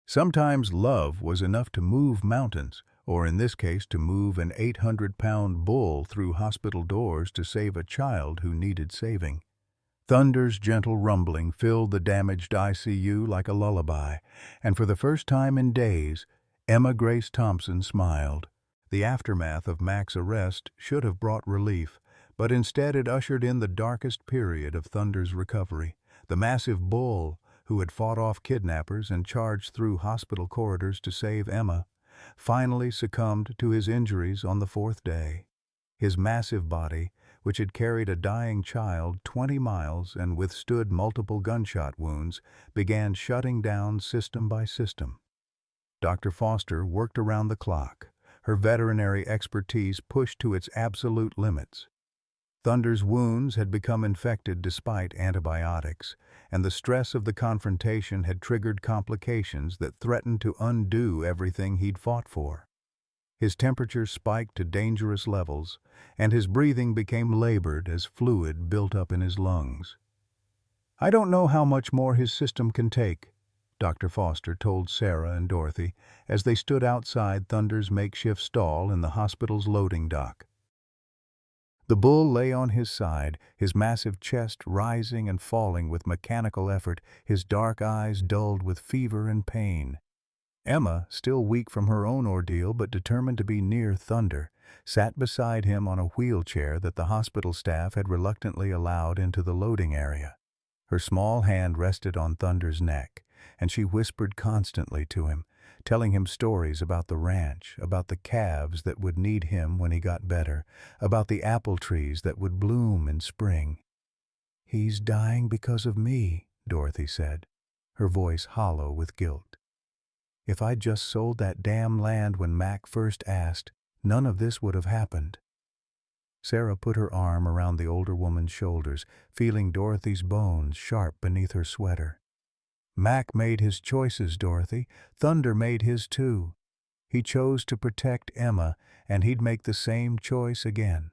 Sometimes love was enough to move mountains, or in this case to move an 800-pound bull through hospital doors to save a child who needed saving. Thunder's gentle rumbling filled the damaged ICU like a lullaby, and for the first time in days, Emma Grace Thompson smiled. The aftermath of Mac's arrest should have brought relief, but instead it ushered in the darkest period of Thunder's recovery. The massive bull, who had fought off kidnappers and charged through hospital corridors to save Emma, finally succumbed to his injuries on the 4th day. His massive body, which had carried a dying child 20 miles and withstood multiple gunshot wounds, began shutting down system by system. Dr. Foster worked around the clock, her veterinary expertise pushed to its absolute limits. Thunder's wounds had become infected despite antibiotics, and the stress of the confrontation had triggered complications that threatened to undo everything he'd fought for. His temperature spiked to dangerous levels, and his breathing became labored as fluid built up in his lungs. "I don't know how much more his system can take," Dr. Foster told Sarah and Dorothy as they stood outside Thunder's makeshift stall in the hospital's loading dock. The bull lay on his side, his massive chest rising and falling with mechanical effort, his dark eyes dulled with fever and pain. Emma, still weak from her own ordeal but determined to be near Thunder, sat beside him on a wheelchair that the hospital staff had reluctantly allowed into the loading area. Her small hand rested on Thunder's neck, and she whispered constantly to him, telling him stories about the ranch, about the calves that would need him when he got better, about the apple trees that would bloom in spring. "He's dying because of me," Dorothy said, her voice hollow with guilt. "If I'd just sold that damn land when Mac first asked, none of this would have happened." Sarah put her arm around the older woman's shoulders, feeling Dorothy's bones sharp beneath her sweater. "Mac made his choices, Dorothy. Thunder made his too. He chose to protect Emma, and he'd make the same choice again."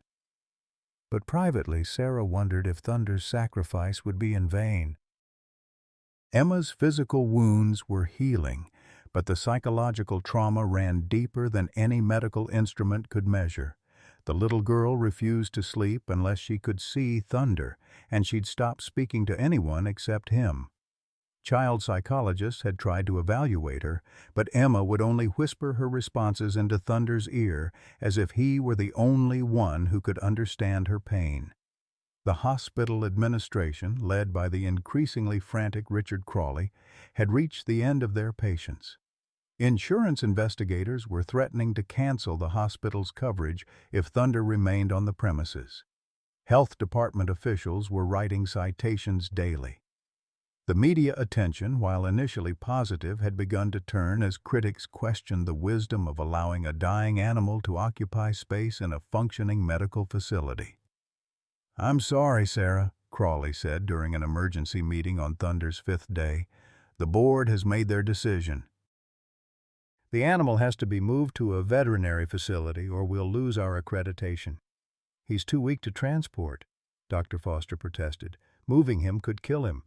But privately, Sarah wondered if Thunder's sacrifice would be in vain. Emma's physical wounds were healing, but the psychological trauma ran deeper than any medical instrument could measure. The little girl refused to sleep unless she could see Thunder, and she'd stop speaking to anyone except him. Child psychologists had tried to evaluate her, but Emma would only whisper her responses into Thunder's ear as if he were the only one who could understand her pain. The hospital administration, led by the increasingly frantic Richard Crawley, had reached the end of their patience. Insurance investigators were threatening to cancel the hospital's coverage if Thunder remained on the premises. Health department officials were writing citations daily. The media attention, while initially positive, had begun to turn as critics questioned the wisdom of allowing a dying animal to occupy space in a functioning medical facility. "I'm sorry, Sarah," Crawley said during an emergency meeting on Thunder's 5th day. "The board has made their decision. The animal has to be moved to a veterinary facility or we'll lose our accreditation." "He's too weak to transport," Dr. Foster protested. "Moving him could kill him."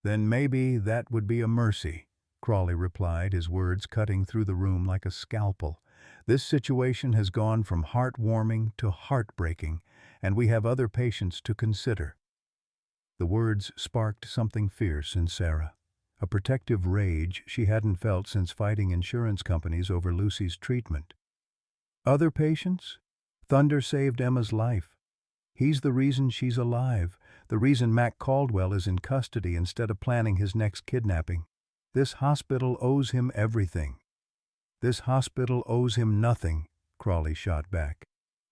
"Then maybe that would be a mercy," Crawley replied, his words cutting through the room like a scalpel. "This situation has gone from heartwarming to heartbreaking, and we have other patients to consider." The words sparked something fierce in Sarah, a protective rage she hadn't felt since fighting insurance companies over Lucy's treatment. "Other patients? Thunder saved Emma's life. He's the reason she's alive, the reason Mac Caldwell is in custody instead of planning his next kidnapping. This hospital owes him everything." "This hospital owes him nothing," Crawley shot back.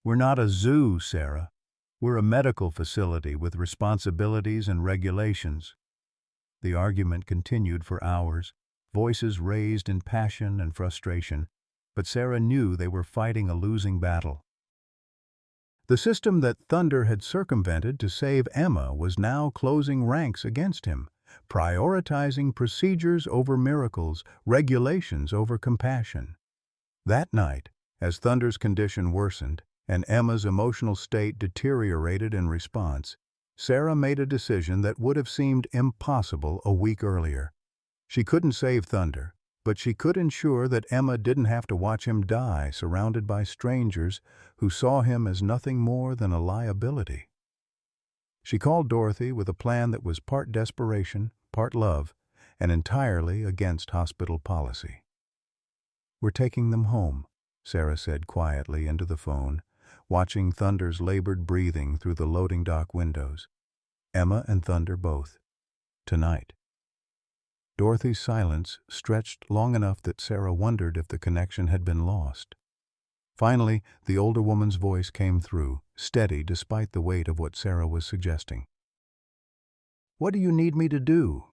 "We're not a zoo, Sarah. We're a medical facility with responsibilities and regulations." The argument continued for hours, voices raised in passion and frustration, but Sarah knew they were fighting a losing battle. The system that Thunder had circumvented to save Emma was now closing ranks against him, prioritizing procedures over miracles, regulations over compassion. That night, as Thunder's condition worsened and Emma's emotional state deteriorated in response, Sarah made a decision that would have seemed impossible a week earlier. She couldn't save Thunder, but she could ensure that Emma didn't have to watch him die surrounded by strangers who saw him as nothing more than a liability. She called Dorothy with a plan that was part desperation, part love, and entirely against hospital policy. "We're taking them home," Sarah said quietly into the phone, watching Thunder's labored breathing through the loading dock windows. "Emma and Thunder both. Tonight." Dorothy's silence stretched long enough that Sarah wondered if the connection had been lost. Finally, the older woman's voice came through, steady despite the weight of what Sarah was suggesting. "What do you need me to do?"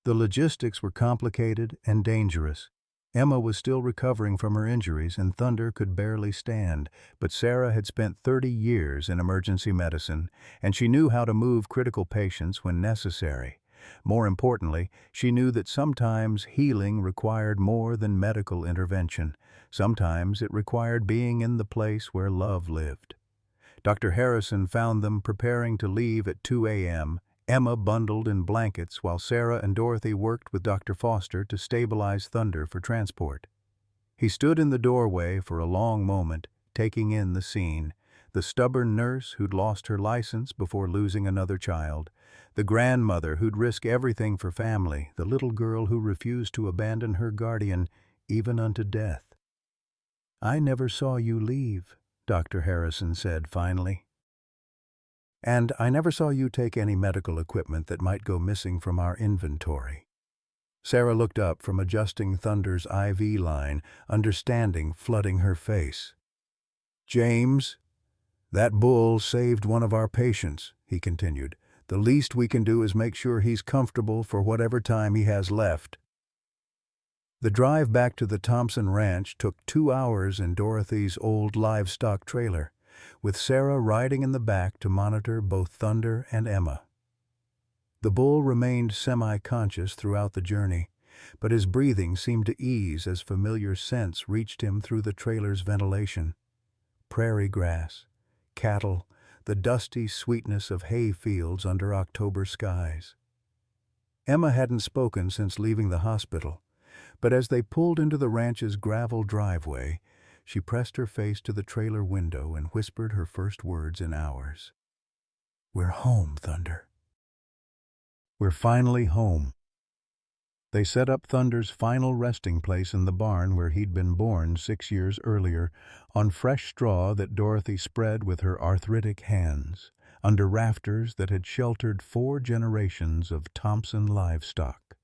The logistics were complicated and dangerous. Emma was still recovering from her injuries, and Thunder could barely stand, but Sarah had spent 30 years in emergency medicine, and she knew how to move critical patients when necessary. More importantly, she knew that sometimes healing required more than medical intervention. Sometimes it required being in the place where love lived. Dr. Harrison found them preparing to leave at 2 a.m., Emma bundled in blankets while Sarah and Dorothy worked with Dr. Foster to stabilize Thunder for transport. He stood in the doorway for a long moment, taking in the scene. The stubborn nurse who'd lost her license before losing another child, the grandmother who'd risk everything for family, the little girl who refused to abandon her guardian, even unto death. "I never saw you leave," Dr. Harrison said finally. "And I never saw you take any medical equipment that might go missing from our inventory." Sarah looked up from adjusting Thunder's IV line, understanding flooding her face. "James, that bull saved one of our patients," he continued. "The least we can do is make sure he's comfortable for whatever time he has left." The drive back to the Thompson Ranch took 2 hours in Dorothy's old livestock trailer, with Sarah riding in the back to monitor both Thunder and Emma. The bull remained semi-conscious throughout the journey, but his breathing seemed to ease as familiar scents reached him through the trailer's ventilation. Prairie grass, cattle, the dusty sweetness of hay fields under October skies. Emma hadn't spoken since leaving the hospital, but as they pulled into the ranch's gravel driveway, she pressed her face to the trailer window and whispered her first words in hours. "We're home, Thunder. We're finally home." They set up Thunder's final resting place in the barn where he'd been born 6 years earlier, on fresh straw that Dorothy spread with her arthritic hands, under rafters that had sheltered 4 generations of Thompson livestock.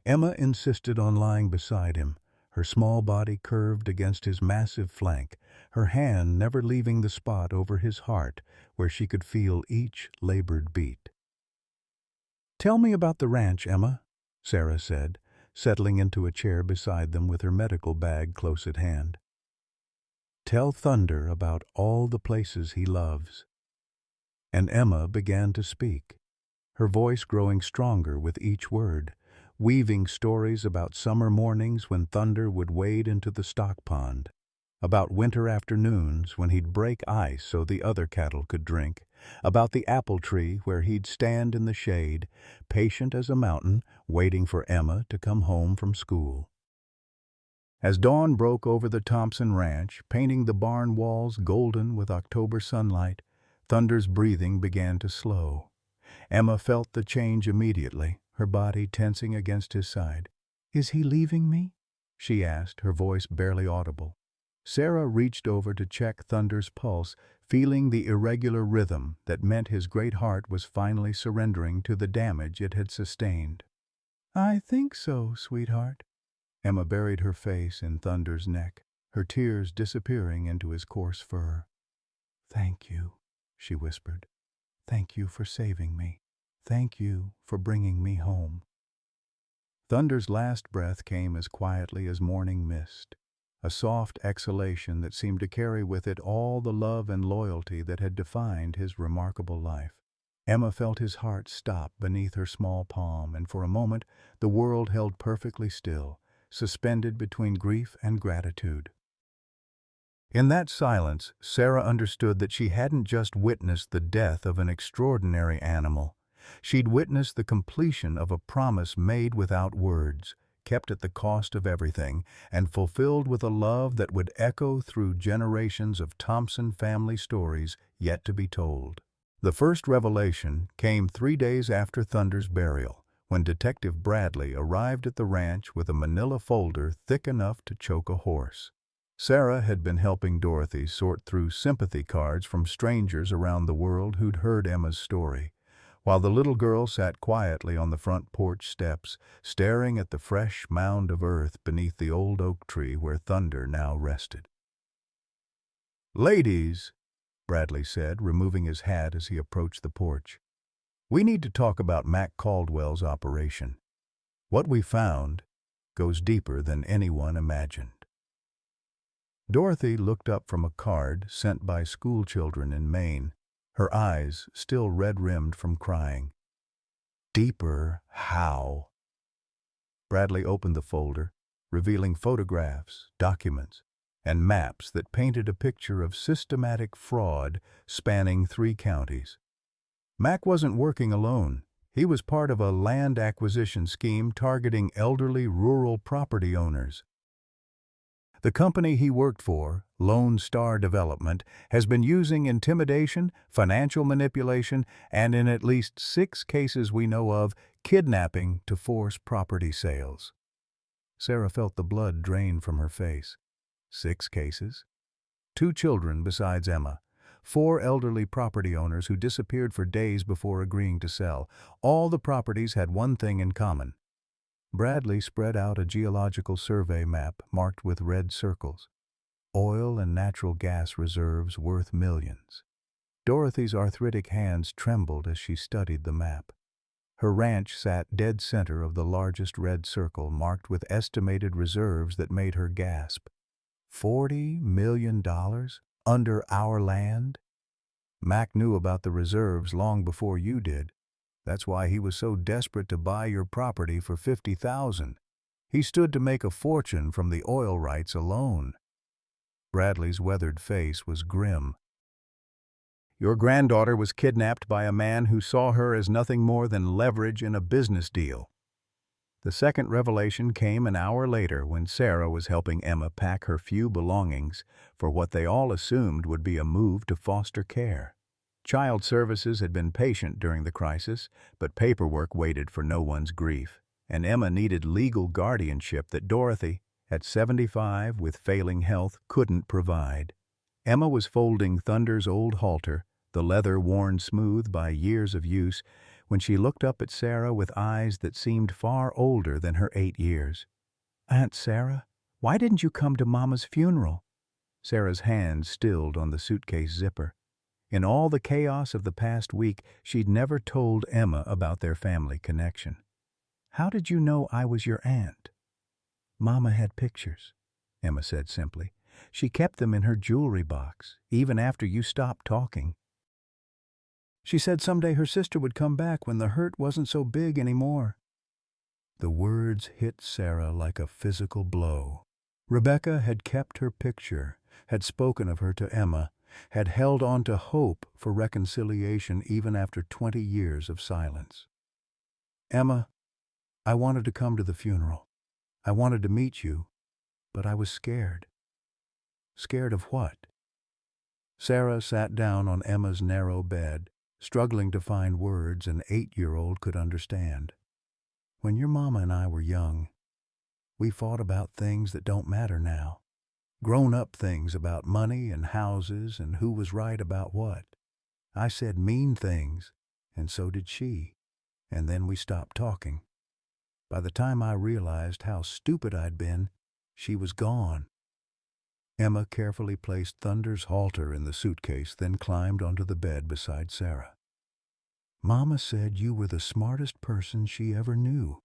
Emma insisted on lying beside him, her small body curved against his massive flank, her hand never leaving the spot over his heart where she could feel each labored beat. "Tell me about the ranch, Emma," Sarah said, settling into a chair beside them with her medical bag close at hand. "Tell Thunder about all the places he loves." And Emma began to speak, her voice growing stronger with each word, weaving stories about summer mornings when Thunder would wade into the stock pond, about winter afternoons when he'd break ice so the other cattle could drink, about the apple tree where he'd stand in the shade, patient as a mountain, waiting for Emma to come home from school. As dawn broke over the Thompson Ranch, painting the barn walls golden with October sunlight, Thunder's breathing began to slow. Emma felt the change immediately, her body tensing against his side. "Is he leaving me?" she asked, her voice barely audible. Sarah reached over to check Thunder's pulse, feeling the irregular rhythm that meant his great heart was finally surrendering to the damage it had sustained. "I think so, sweetheart." Emma buried her face in Thunder's neck, her tears disappearing into his coarse fur. "Thank you," she whispered. "Thank you for saving me. Thank you for bringing me home." Thunder's last breath came as quietly as morning mist, a soft exhalation that seemed to carry with it all the love and loyalty that had defined his remarkable life. Emma felt his heart stop beneath her small palm, and for a moment the world held perfectly still, suspended between grief and gratitude. In that silence, Sarah understood that she hadn't just witnessed the death of an extraordinary animal. She'd witnessed the completion of a promise made without words, kept at the cost of everything, and fulfilled with a love that would echo through generations of Thompson family stories yet to be told. The first revelation came 3 days after Thunder's burial, when Detective Bradley arrived at the ranch with a manila folder thick enough to choke a horse. Sarah had been helping Dorothy sort through sympathy cards from strangers around the world who'd heard Emma's story, while the little girl sat quietly on the front porch steps, staring at the fresh mound of earth beneath the old oak tree where Thunder now rested. "Ladies," Bradley said, removing his hat as he approached the porch. We need to talk about Mac Caldwell's operation. What we found goes deeper than anyone imagined. Dorothy looked up from a card sent by schoolchildren in Maine, her eyes still red-rimmed from crying. Deeper how? Bradley opened the folder, revealing photographs, documents, and maps that painted a picture of systematic fraud spanning 3 counties. Mac wasn't working alone. He was part of a land acquisition scheme targeting elderly rural property owners. The company he worked for, Lone Star Development, has been using intimidation, financial manipulation, and in at least 6 cases we know of, kidnapping to force property sales. Sarah felt the blood drain from her face. 6 cases? 2 children besides Emma. 4 elderly property owners who disappeared for days before agreeing to sell. All the properties had one thing in common. Bradley spread out a geological survey map marked with red circles. Oil and natural gas reserves worth millions. Dorothy's arthritic hands trembled as she studied the map. Her ranch sat dead center of the largest red circle marked with estimated reserves that made her gasp. $40 million? Under our land? Mac knew about the reserves long before you did. That's why he was so desperate to buy your property for $50,000. He stood to make a fortune from the oil rights alone. Bradley's weathered face was grim. Your granddaughter was kidnapped by a man who saw her as nothing more than leverage in a business deal. The second revelation came an hour later when Sarah was helping Emma pack her few belongings for what they all assumed would be a move to foster care. Child Services had been patient during the crisis, but paperwork waited for no one's grief, and Emma needed legal guardianship that Dorothy, at 75 with failing health, couldn't provide. Emma was folding Thunder's old halter, the leather worn smooth by years of use, when she looked up at Sarah with eyes that seemed far older than her 8 years. "Aunt Sarah, why didn't you come to Mama's funeral?" Sarah's hand stilled on the suitcase zipper. In all the chaos of the past week, she'd never told Emma about their family connection. "How did you know I was your aunt?" "Mama had pictures," Emma said simply. "She kept them in her jewelry box, even after you stopped talking. She said someday her sister would come back when the hurt wasn't so big anymore." The words hit Sarah like a physical blow. Rebecca had kept her picture, had spoken of her to Emma, had held on to hope for reconciliation even after 20 years of silence. "Emma, I wanted to come to the funeral. I wanted to meet you, but I was scared." "Scared of what?" Sarah sat down on Emma's narrow bed, struggling to find words an 8-year-old could understand. "When your mama and I were young, we fought about things that don't matter now. Grown-up things about money and houses and who was right about what. I said mean things, and so did she. And then we stopped talking. By the time I realized how stupid I'd been, she was gone." Emma carefully placed Thunder's halter in the suitcase, then climbed onto the bed beside Sarah. "Mama said you were the smartest person she ever knew.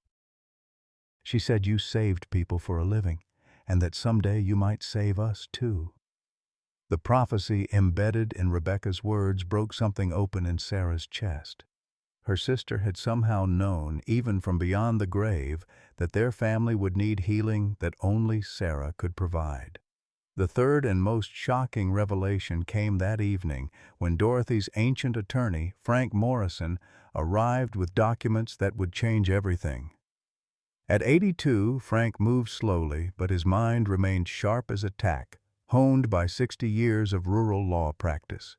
She said you saved people for a living, and that someday you might save us too." The prophecy embedded in Rebecca's words broke something open in Sarah's chest. Her sister had somehow known, even from beyond the grave, that their family would need healing that only Sarah could provide. The third and most shocking revelation came that evening when Dorothy's ancient attorney, Frank Morrison, arrived with documents that would change everything. At 82, Frank moved slowly, but his mind remained sharp as a tack, honed by 60 years of rural law practice.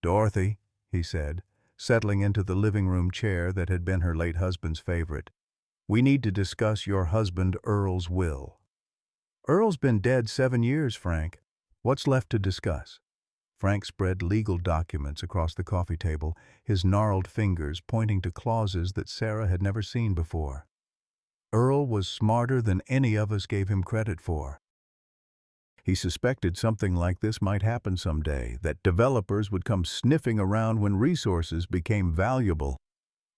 "Dorothy," he said, settling into the living room chair that had been her late husband's favorite, "we need to discuss your husband Earl's will." "Earl's been dead 7 years, Frank. What's left to discuss?" Frank spread legal documents across the coffee table, his gnarled fingers pointing to clauses that Sarah had never seen before. "Earl was smarter than any of us gave him credit for. He suspected something like this might happen someday, that developers would come sniffing around when resources became valuable.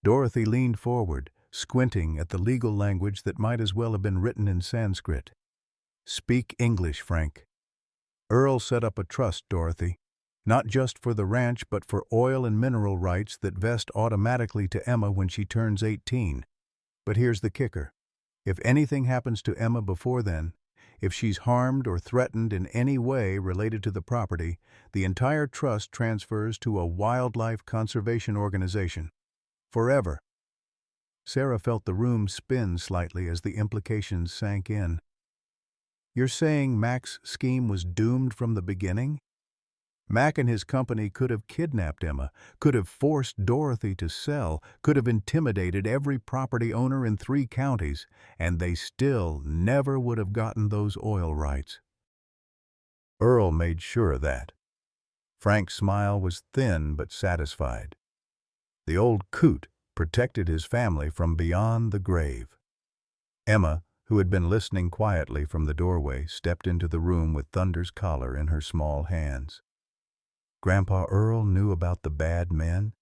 Dorothy leaned forward, squinting at the legal language that might as well have been written in Sanskrit. "Speak English, Frank." "Earl set up a trust, Dorothy. Not just for the ranch, but for oil and mineral rights that vest automatically to Emma when she turns 18. But here's the kicker. If anything happens to Emma before then, if she's harmed or threatened in any way related to the property, the entire trust transfers to a wildlife conservation organization. Forever." Sarah felt the room spin slightly as the implications sank in. "You're saying Mac's scheme was doomed from the beginning?" Mac and his company could have kidnapped Emma, could have forced Dorothy to sell, could have intimidated every property owner in 3 counties, and they still never would have gotten those oil rights. Earl made sure of that. Frank's smile was thin but satisfied. The old coot protected his family from beyond the grave. Emma, who had been listening quietly from the doorway, stepped into the room with Thunder's collar in her small hands. "Grandpa Earl knew about the bad men?"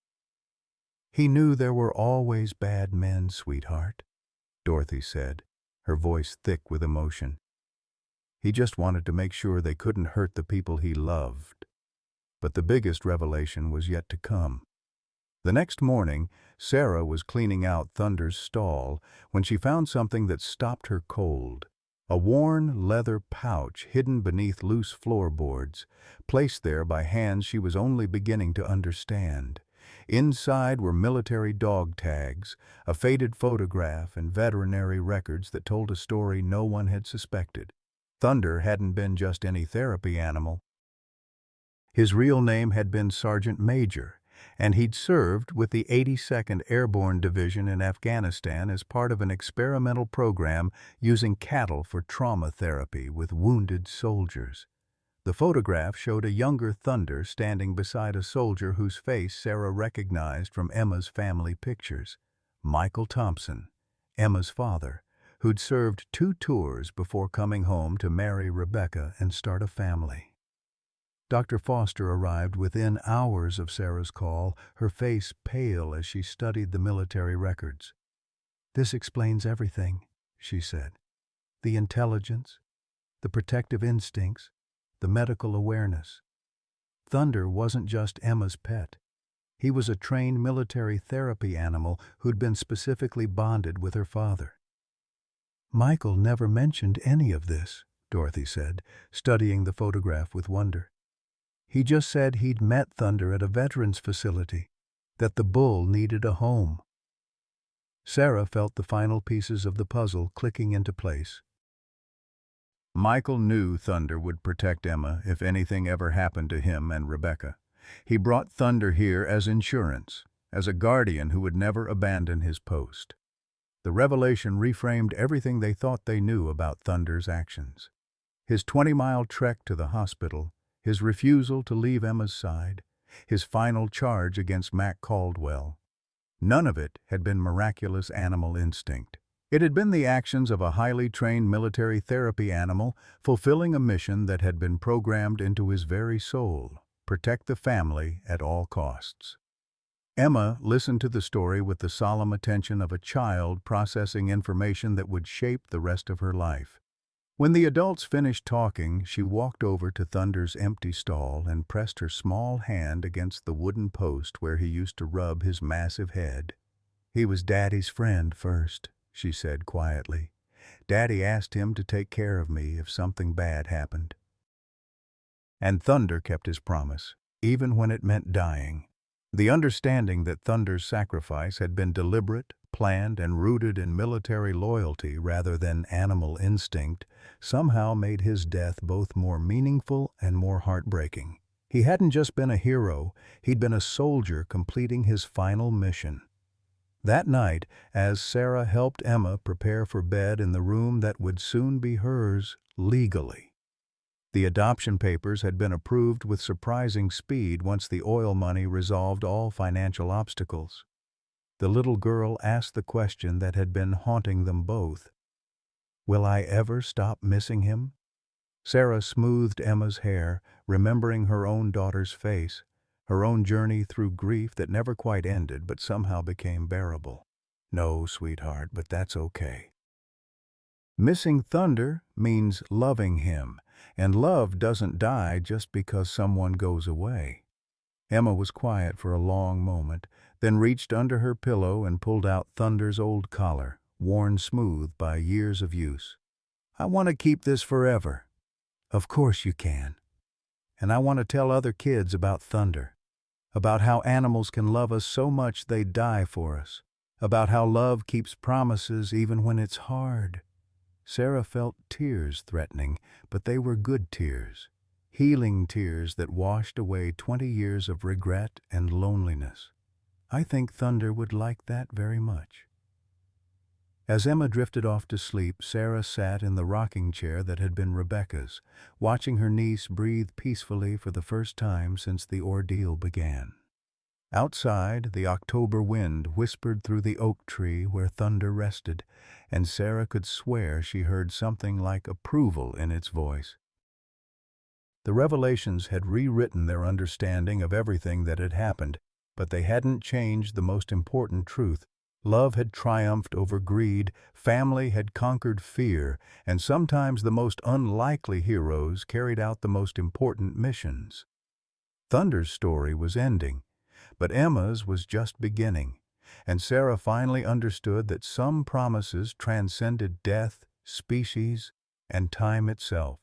"He knew there were always bad men, sweetheart," Dorothy said, her voice thick with emotion. "He just wanted to make sure they couldn't hurt the people he loved." But the biggest revelation was yet to come. The next morning, Sarah was cleaning out Thunder's stall when she found something that stopped her cold. A worn leather pouch hidden beneath loose floorboards, placed there by hands she was only beginning to understand. Inside were military dog tags, a faded photograph, and veterinary records that told a story no one had suspected. Thunder hadn't been just any therapy animal. His real name had been Sergeant Major, and he'd served with the 82nd Airborne Division in Afghanistan as part of an experimental program using cattle for trauma therapy with wounded soldiers. The photograph showed a younger Thunder standing beside a soldier whose face Sarah recognized from Emma's family pictures. Michael Thompson, Emma's father, who'd served 2 tours before coming home to marry Rebecca and start a family. Dr. Foster arrived within hours of Sarah's call, her face pale as she studied the military records. "This explains everything," she said. "The intelligence, the protective instincts, the medical awareness. Thunder wasn't just Emma's pet. He was a trained military therapy animal who'd been specifically bonded with her father." "Michael never mentioned any of this," Dorothy said, studying the photograph with wonder. "He just said he'd met Thunder at a veterans facility, that the bull needed a home." Sarah felt the final pieces of the puzzle clicking into place. Michael knew Thunder would protect Emma if anything ever happened to him and Rebecca. He brought Thunder here as insurance, as a guardian who would never abandon his post. The revelation reframed everything they thought they knew about Thunder's actions. His 20-mile trek to the hospital, his refusal to leave Emma's side, his final charge against Mac Caldwell. None of it had been miraculous animal instinct. It had been the actions of a highly trained military therapy animal fulfilling a mission that had been programmed into his very soul: protect the family at all costs. Emma listened to the story with the solemn attention of a child processing information that would shape the rest of her life. When the adults finished talking, she walked over to Thunder's empty stall and pressed her small hand against the wooden post where he used to rub his massive head. "He was Daddy's friend first," she said quietly. "Daddy asked him to take care of me if something bad happened." And Thunder kept his promise, even when it meant dying. The understanding that Thunder's sacrifice had been deliberate, planned, and rooted in military loyalty rather than animal instinct somehow made his death both more meaningful and more heartbreaking. He hadn't just been a hero, he'd been a soldier completing his final mission. That night, as Sarah helped Emma prepare for bed in the room that would soon be hers legally, the adoption papers had been approved with surprising speed once the oil money resolved all financial obstacles. The little girl asked the question that had been haunting them both. "Will I ever stop missing him?" Sarah smoothed Emma's hair, remembering her own daughter's face, her own journey through grief that never quite ended but somehow became bearable. "No, sweetheart, but that's okay. Missing Thunder means loving him, and love doesn't die just because someone goes away." Emma was quiet for a long moment, then reached under her pillow and pulled out Thunder's old collar, worn smooth by years of use. "I want to keep this forever." "Of course you can. And I want to tell other kids about Thunder, about how animals can love us so much they die for us, about how love keeps promises even when it's hard." Sarah felt tears threatening, but they were good tears, healing tears that washed away 20 years of regret and loneliness. "I think Thunder would like that very much." As Emma drifted off to sleep, Sarah sat in the rocking chair that had been Rebecca's, watching her niece breathe peacefully for the first time since the ordeal began. Outside, the October wind whispered through the oak tree where Thunder rested, and Sarah could swear she heard something like approval in its voice. The revelations had rewritten their understanding of everything that had happened, but they hadn't changed the most important truth. Love had triumphed over greed, family had conquered fear, and sometimes the most unlikely heroes carried out the most important missions. Thunder's story was ending, but Emma's was just beginning, and Sarah finally understood that some promises transcended death, species, and time itself.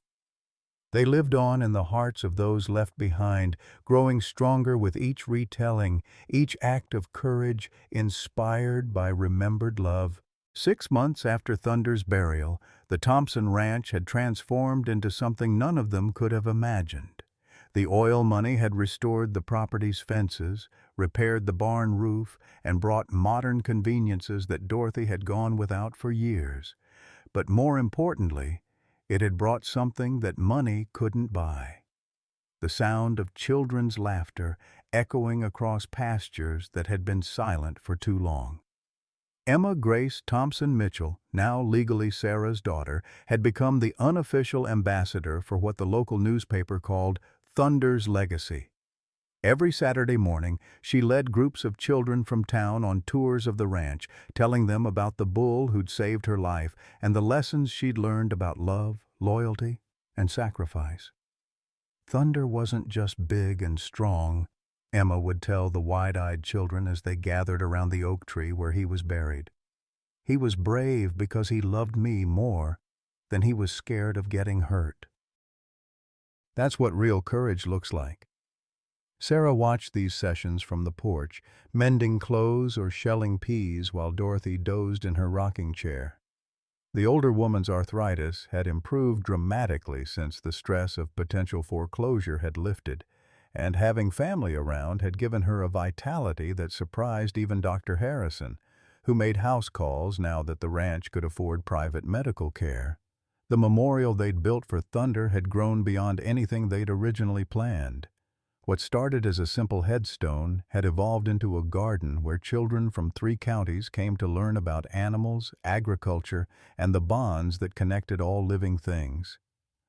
They lived on in the hearts of those left behind, growing stronger with each retelling, each act of courage inspired by remembered love. 6 months after Thunder's burial, the Thompson Ranch had transformed into something none of them could have imagined. The oil money had restored the property's fences, repaired the barn roof, and brought modern conveniences that Dorothy had gone without for years. But more importantly, it had brought something that money couldn't buy: the sound of children's laughter echoing across pastures that had been silent for too long. Emma Grace Thompson Mitchell, now legally Sarah's daughter, had become the unofficial ambassador for what the local newspaper called Thunder's Legacy. Every Saturday morning, she led groups of children from town on tours of the ranch, telling them about the bull who'd saved her life and the lessons she'd learned about love, loyalty, and sacrifice. Thunder wasn't just big and strong, Emma would tell the wide-eyed children as they gathered around the oak tree where he was buried. He was brave because he loved me more than he was scared of getting hurt. That's what real courage looks like. Sarah watched these sessions from the porch, mending clothes or shelling peas while Dorothy dozed in her rocking chair. The older woman's arthritis had improved dramatically since the stress of potential foreclosure had lifted, and having family around had given her a vitality that surprised even Dr. Harrison, who made house calls now that the ranch could afford private medical care. The memorial they'd built for Thunder had grown beyond anything they'd originally planned. What started as a simple headstone had evolved into a garden where children from 3 counties came to learn about animals, agriculture, and the bonds that connected all living things.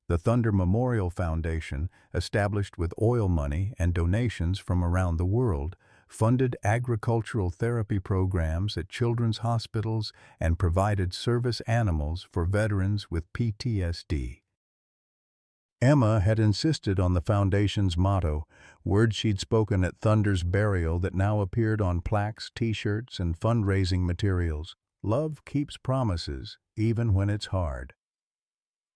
The Thunder Memorial Foundation, established with oil money and donations from around the world, funded agricultural therapy programs at children's hospitals and provided service animals for veterans with PTSD. Emma had insisted on the foundation's motto, words she'd spoken at Thunder's burial that now appeared on plaques, t-shirts, and fundraising materials. Love keeps promises, even when it's hard.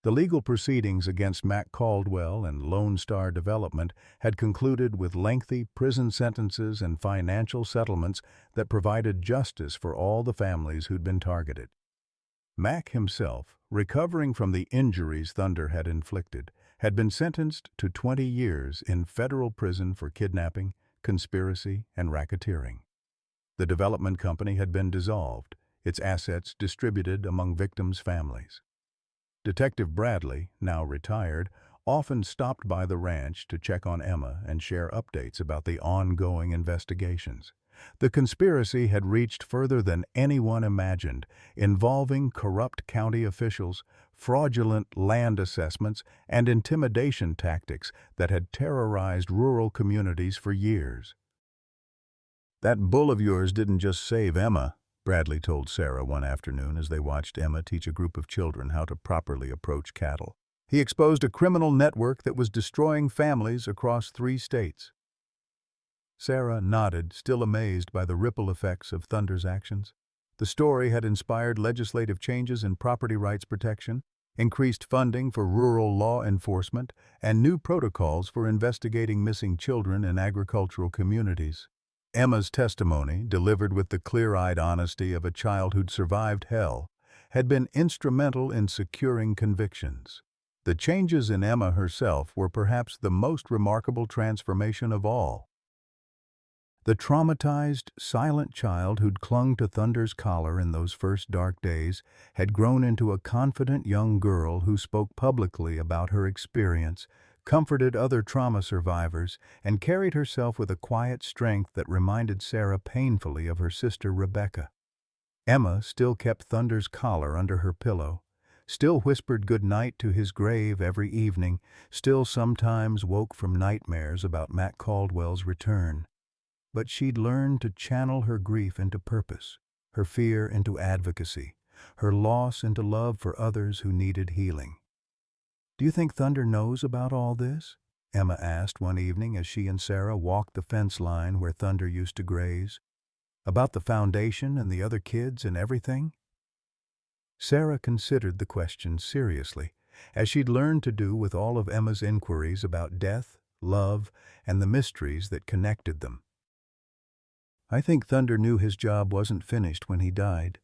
The legal proceedings against Mac Caldwell and Lone Star Development had concluded with lengthy prison sentences and financial settlements that provided justice for all the families who'd been targeted. Mac himself, recovering from the injuries Thunder had inflicted, had been sentenced to 20 years in federal prison for kidnapping, conspiracy, and racketeering. The development company had been dissolved, its assets distributed among victims' families. Detective Bradley, now retired, often stopped by the ranch to check on Emma and share updates about the ongoing investigations. The conspiracy had reached further than anyone imagined, involving corrupt county officials, fraudulent land assessments, and intimidation tactics that had terrorized rural communities for years. "That bull of yours didn't just save Emma," Bradley told Sarah one afternoon as they watched Emma teach a group of children how to properly approach cattle. "He exposed a criminal network that was destroying families across 3 states." Sarah nodded, still amazed by the ripple effects of Thunder's actions. The story had inspired legislative changes in property rights protection, increased funding for rural law enforcement, and new protocols for investigating missing children in agricultural communities. Emma's testimony, delivered with the clear-eyed honesty of a child who'd survived hell, had been instrumental in securing convictions. The changes in Emma herself were perhaps the most remarkable transformation of all. The traumatized, silent child who'd clung to Thunder's collar in those first dark days had grown into a confident young girl who spoke publicly about her experience, comforted other trauma survivors, and carried herself with a quiet strength that reminded Sarah painfully of her sister Rebecca. Emma still kept Thunder's collar under her pillow, still whispered good night to his grave every evening, still sometimes woke from nightmares about Matt Caldwell's return. But she'd learned to channel her grief into purpose, her fear into advocacy, her loss into love for others who needed healing. "Do you think Thunder knows about all this?" Emma asked one evening as she and Sarah walked the fence line where Thunder used to graze. "About the foundation and the other kids and everything?" Sarah considered the question seriously, as she'd learned to do with all of Emma's inquiries about death, love, and the mysteries that connected them. "I think Thunder knew his job wasn't finished when he died.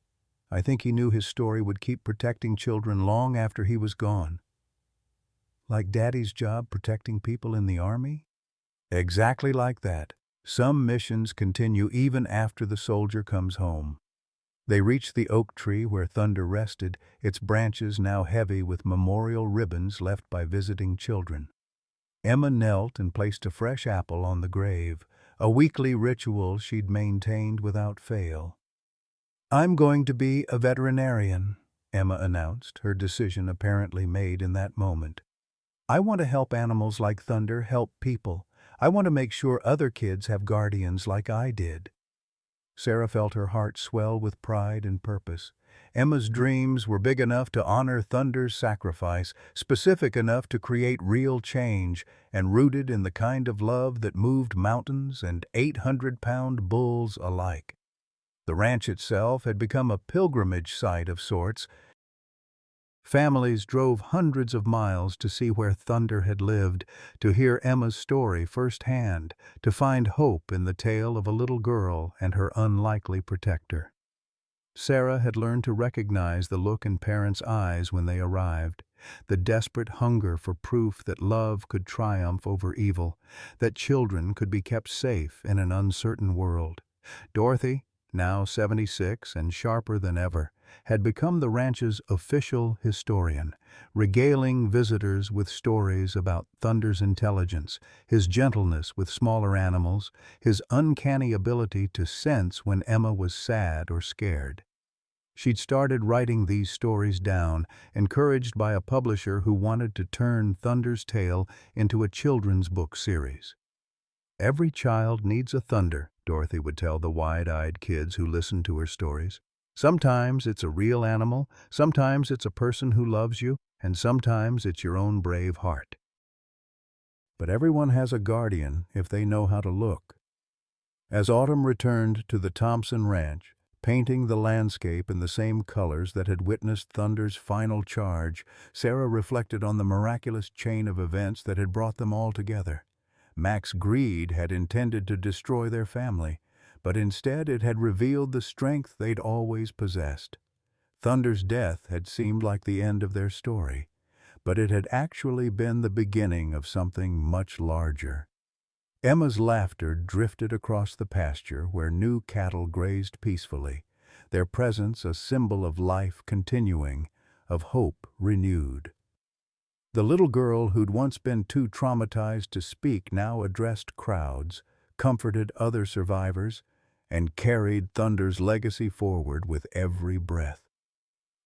I think he knew his story would keep protecting children long after he was gone." "Like Daddy's job protecting people in the Army?" "Exactly like that. Some missions continue even after the soldier comes home." They reached the oak tree where Thunder rested, its branches now heavy with memorial ribbons left by visiting children. Emma knelt and placed a fresh apple on the grave, a weekly ritual she'd maintained without fail. "I'm going to be a veterinarian," Emma announced, her decision apparently made in that moment. "I want to help animals like Thunder help people. I want to make sure other kids have guardians like I did." Sarah felt her heart swell with pride and purpose. Emma's dreams were big enough to honor Thunder's sacrifice, specific enough to create real change, and rooted in the kind of love that moved mountains and 800-pound bulls alike. The ranch itself had become a pilgrimage site of sorts. Families drove hundreds of miles to see where Thunder had lived, to hear Emma's story firsthand, to find hope in the tale of a little girl and her unlikely protector. Sarah had learned to recognize the look in parents' eyes when they arrived, the desperate hunger for proof that love could triumph over evil, that children could be kept safe in an uncertain world. Dorothy, now 76 and sharper than ever, had become the ranch's official historian, regaling visitors with stories about Thunder's intelligence, his gentleness with smaller animals, his uncanny ability to sense when Emma was sad or scared. She'd started writing these stories down, encouraged by a publisher who wanted to turn Thunder's tale into a children's book series. "Every child needs a Thunder," Dorothy would tell the wide-eyed kids who listened to her stories. "Sometimes it's a real animal, sometimes it's a person who loves you, and sometimes it's your own brave heart. But everyone has a guardian if they know how to look." As autumn returned to the Thompson Ranch, painting the landscape in the same colors that had witnessed Thunder's final charge, Sarah reflected on the miraculous chain of events that had brought them all together. Mac's greed had intended to destroy their family, but instead it had revealed the strength they'd always possessed. Thunder's death had seemed like the end of their story, but it had actually been the beginning of something much larger. Emma's laughter drifted across the pasture where new cattle grazed peacefully, their presence a symbol of life continuing, of hope renewed. The little girl who'd once been too traumatized to speak now addressed crowds, comforted other survivors, and carried Thunder's legacy forward with every breath.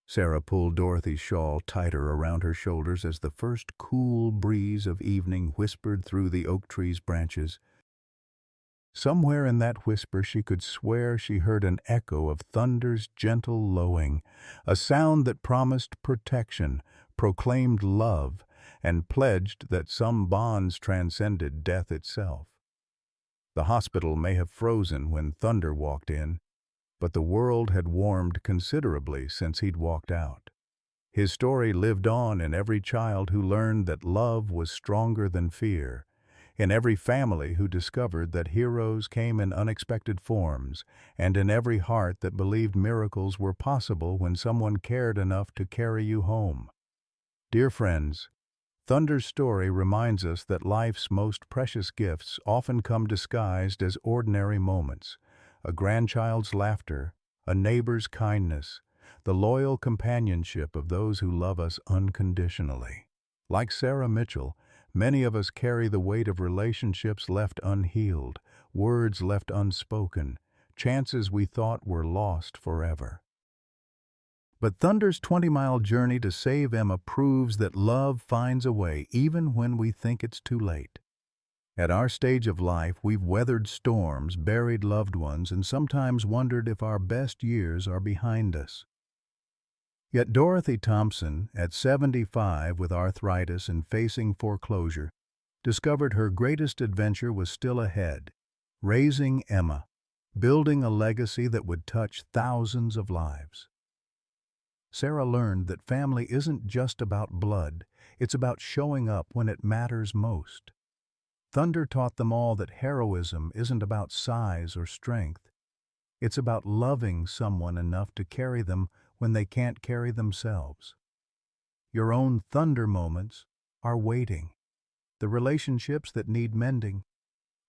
Sarah pulled Dorothy's shawl tighter around her shoulders as the first cool breeze of evening whispered through the oak tree's branches. Somewhere in that whisper she could swear she heard an echo of Thunder's gentle lowing, a sound that promised protection, proclaimed love, and pledged that some bonds transcended death itself. The hospital may have frozen when Thunder walked in, but the world had warmed considerably since he'd walked out. His story lived on in every child who learned that love was stronger than fear, in every family who discovered that heroes came in unexpected forms, and in every heart that believed miracles were possible when someone cared enough to carry you home. Dear friends, Thunder's story reminds us that life's most precious gifts often come disguised as ordinary moments: a grandchild's laughter, a neighbor's kindness, the loyal companionship of those who love us unconditionally. Like Sarah Mitchell, many of us carry the weight of relationships left unhealed, words left unspoken, chances we thought were lost forever. But Thunder's 20-mile journey to save Emma proves that love finds a way even when we think it's too late. At our stage of life, we've weathered storms, buried loved ones, and sometimes wondered if our best years are behind us. Yet Dorothy Thompson, at 75 with arthritis and facing foreclosure, discovered her greatest adventure was still ahead: raising Emma, building a legacy that would touch thousands of lives. Sarah learned that family isn't just about blood, it's about showing up when it matters most. Thunder taught them all that heroism isn't about size or strength. It's about loving someone enough to carry them when they can't carry themselves. Your own Thunder moments are waiting. The relationships that need mending,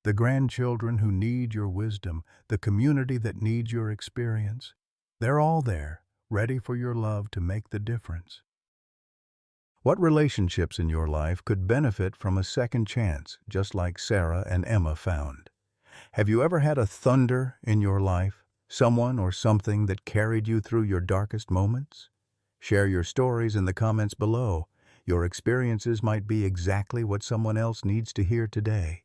the grandchildren who need your wisdom, the community that needs your experience. They're all there, ready for your love to make the difference. What relationships in your life could benefit from a second chance, just like Sarah and Emma found? Have you ever had a Thunder in your life, someone or something that carried you through your darkest moments? Share your stories in the comments below. Your experiences might be exactly what someone else needs to hear today.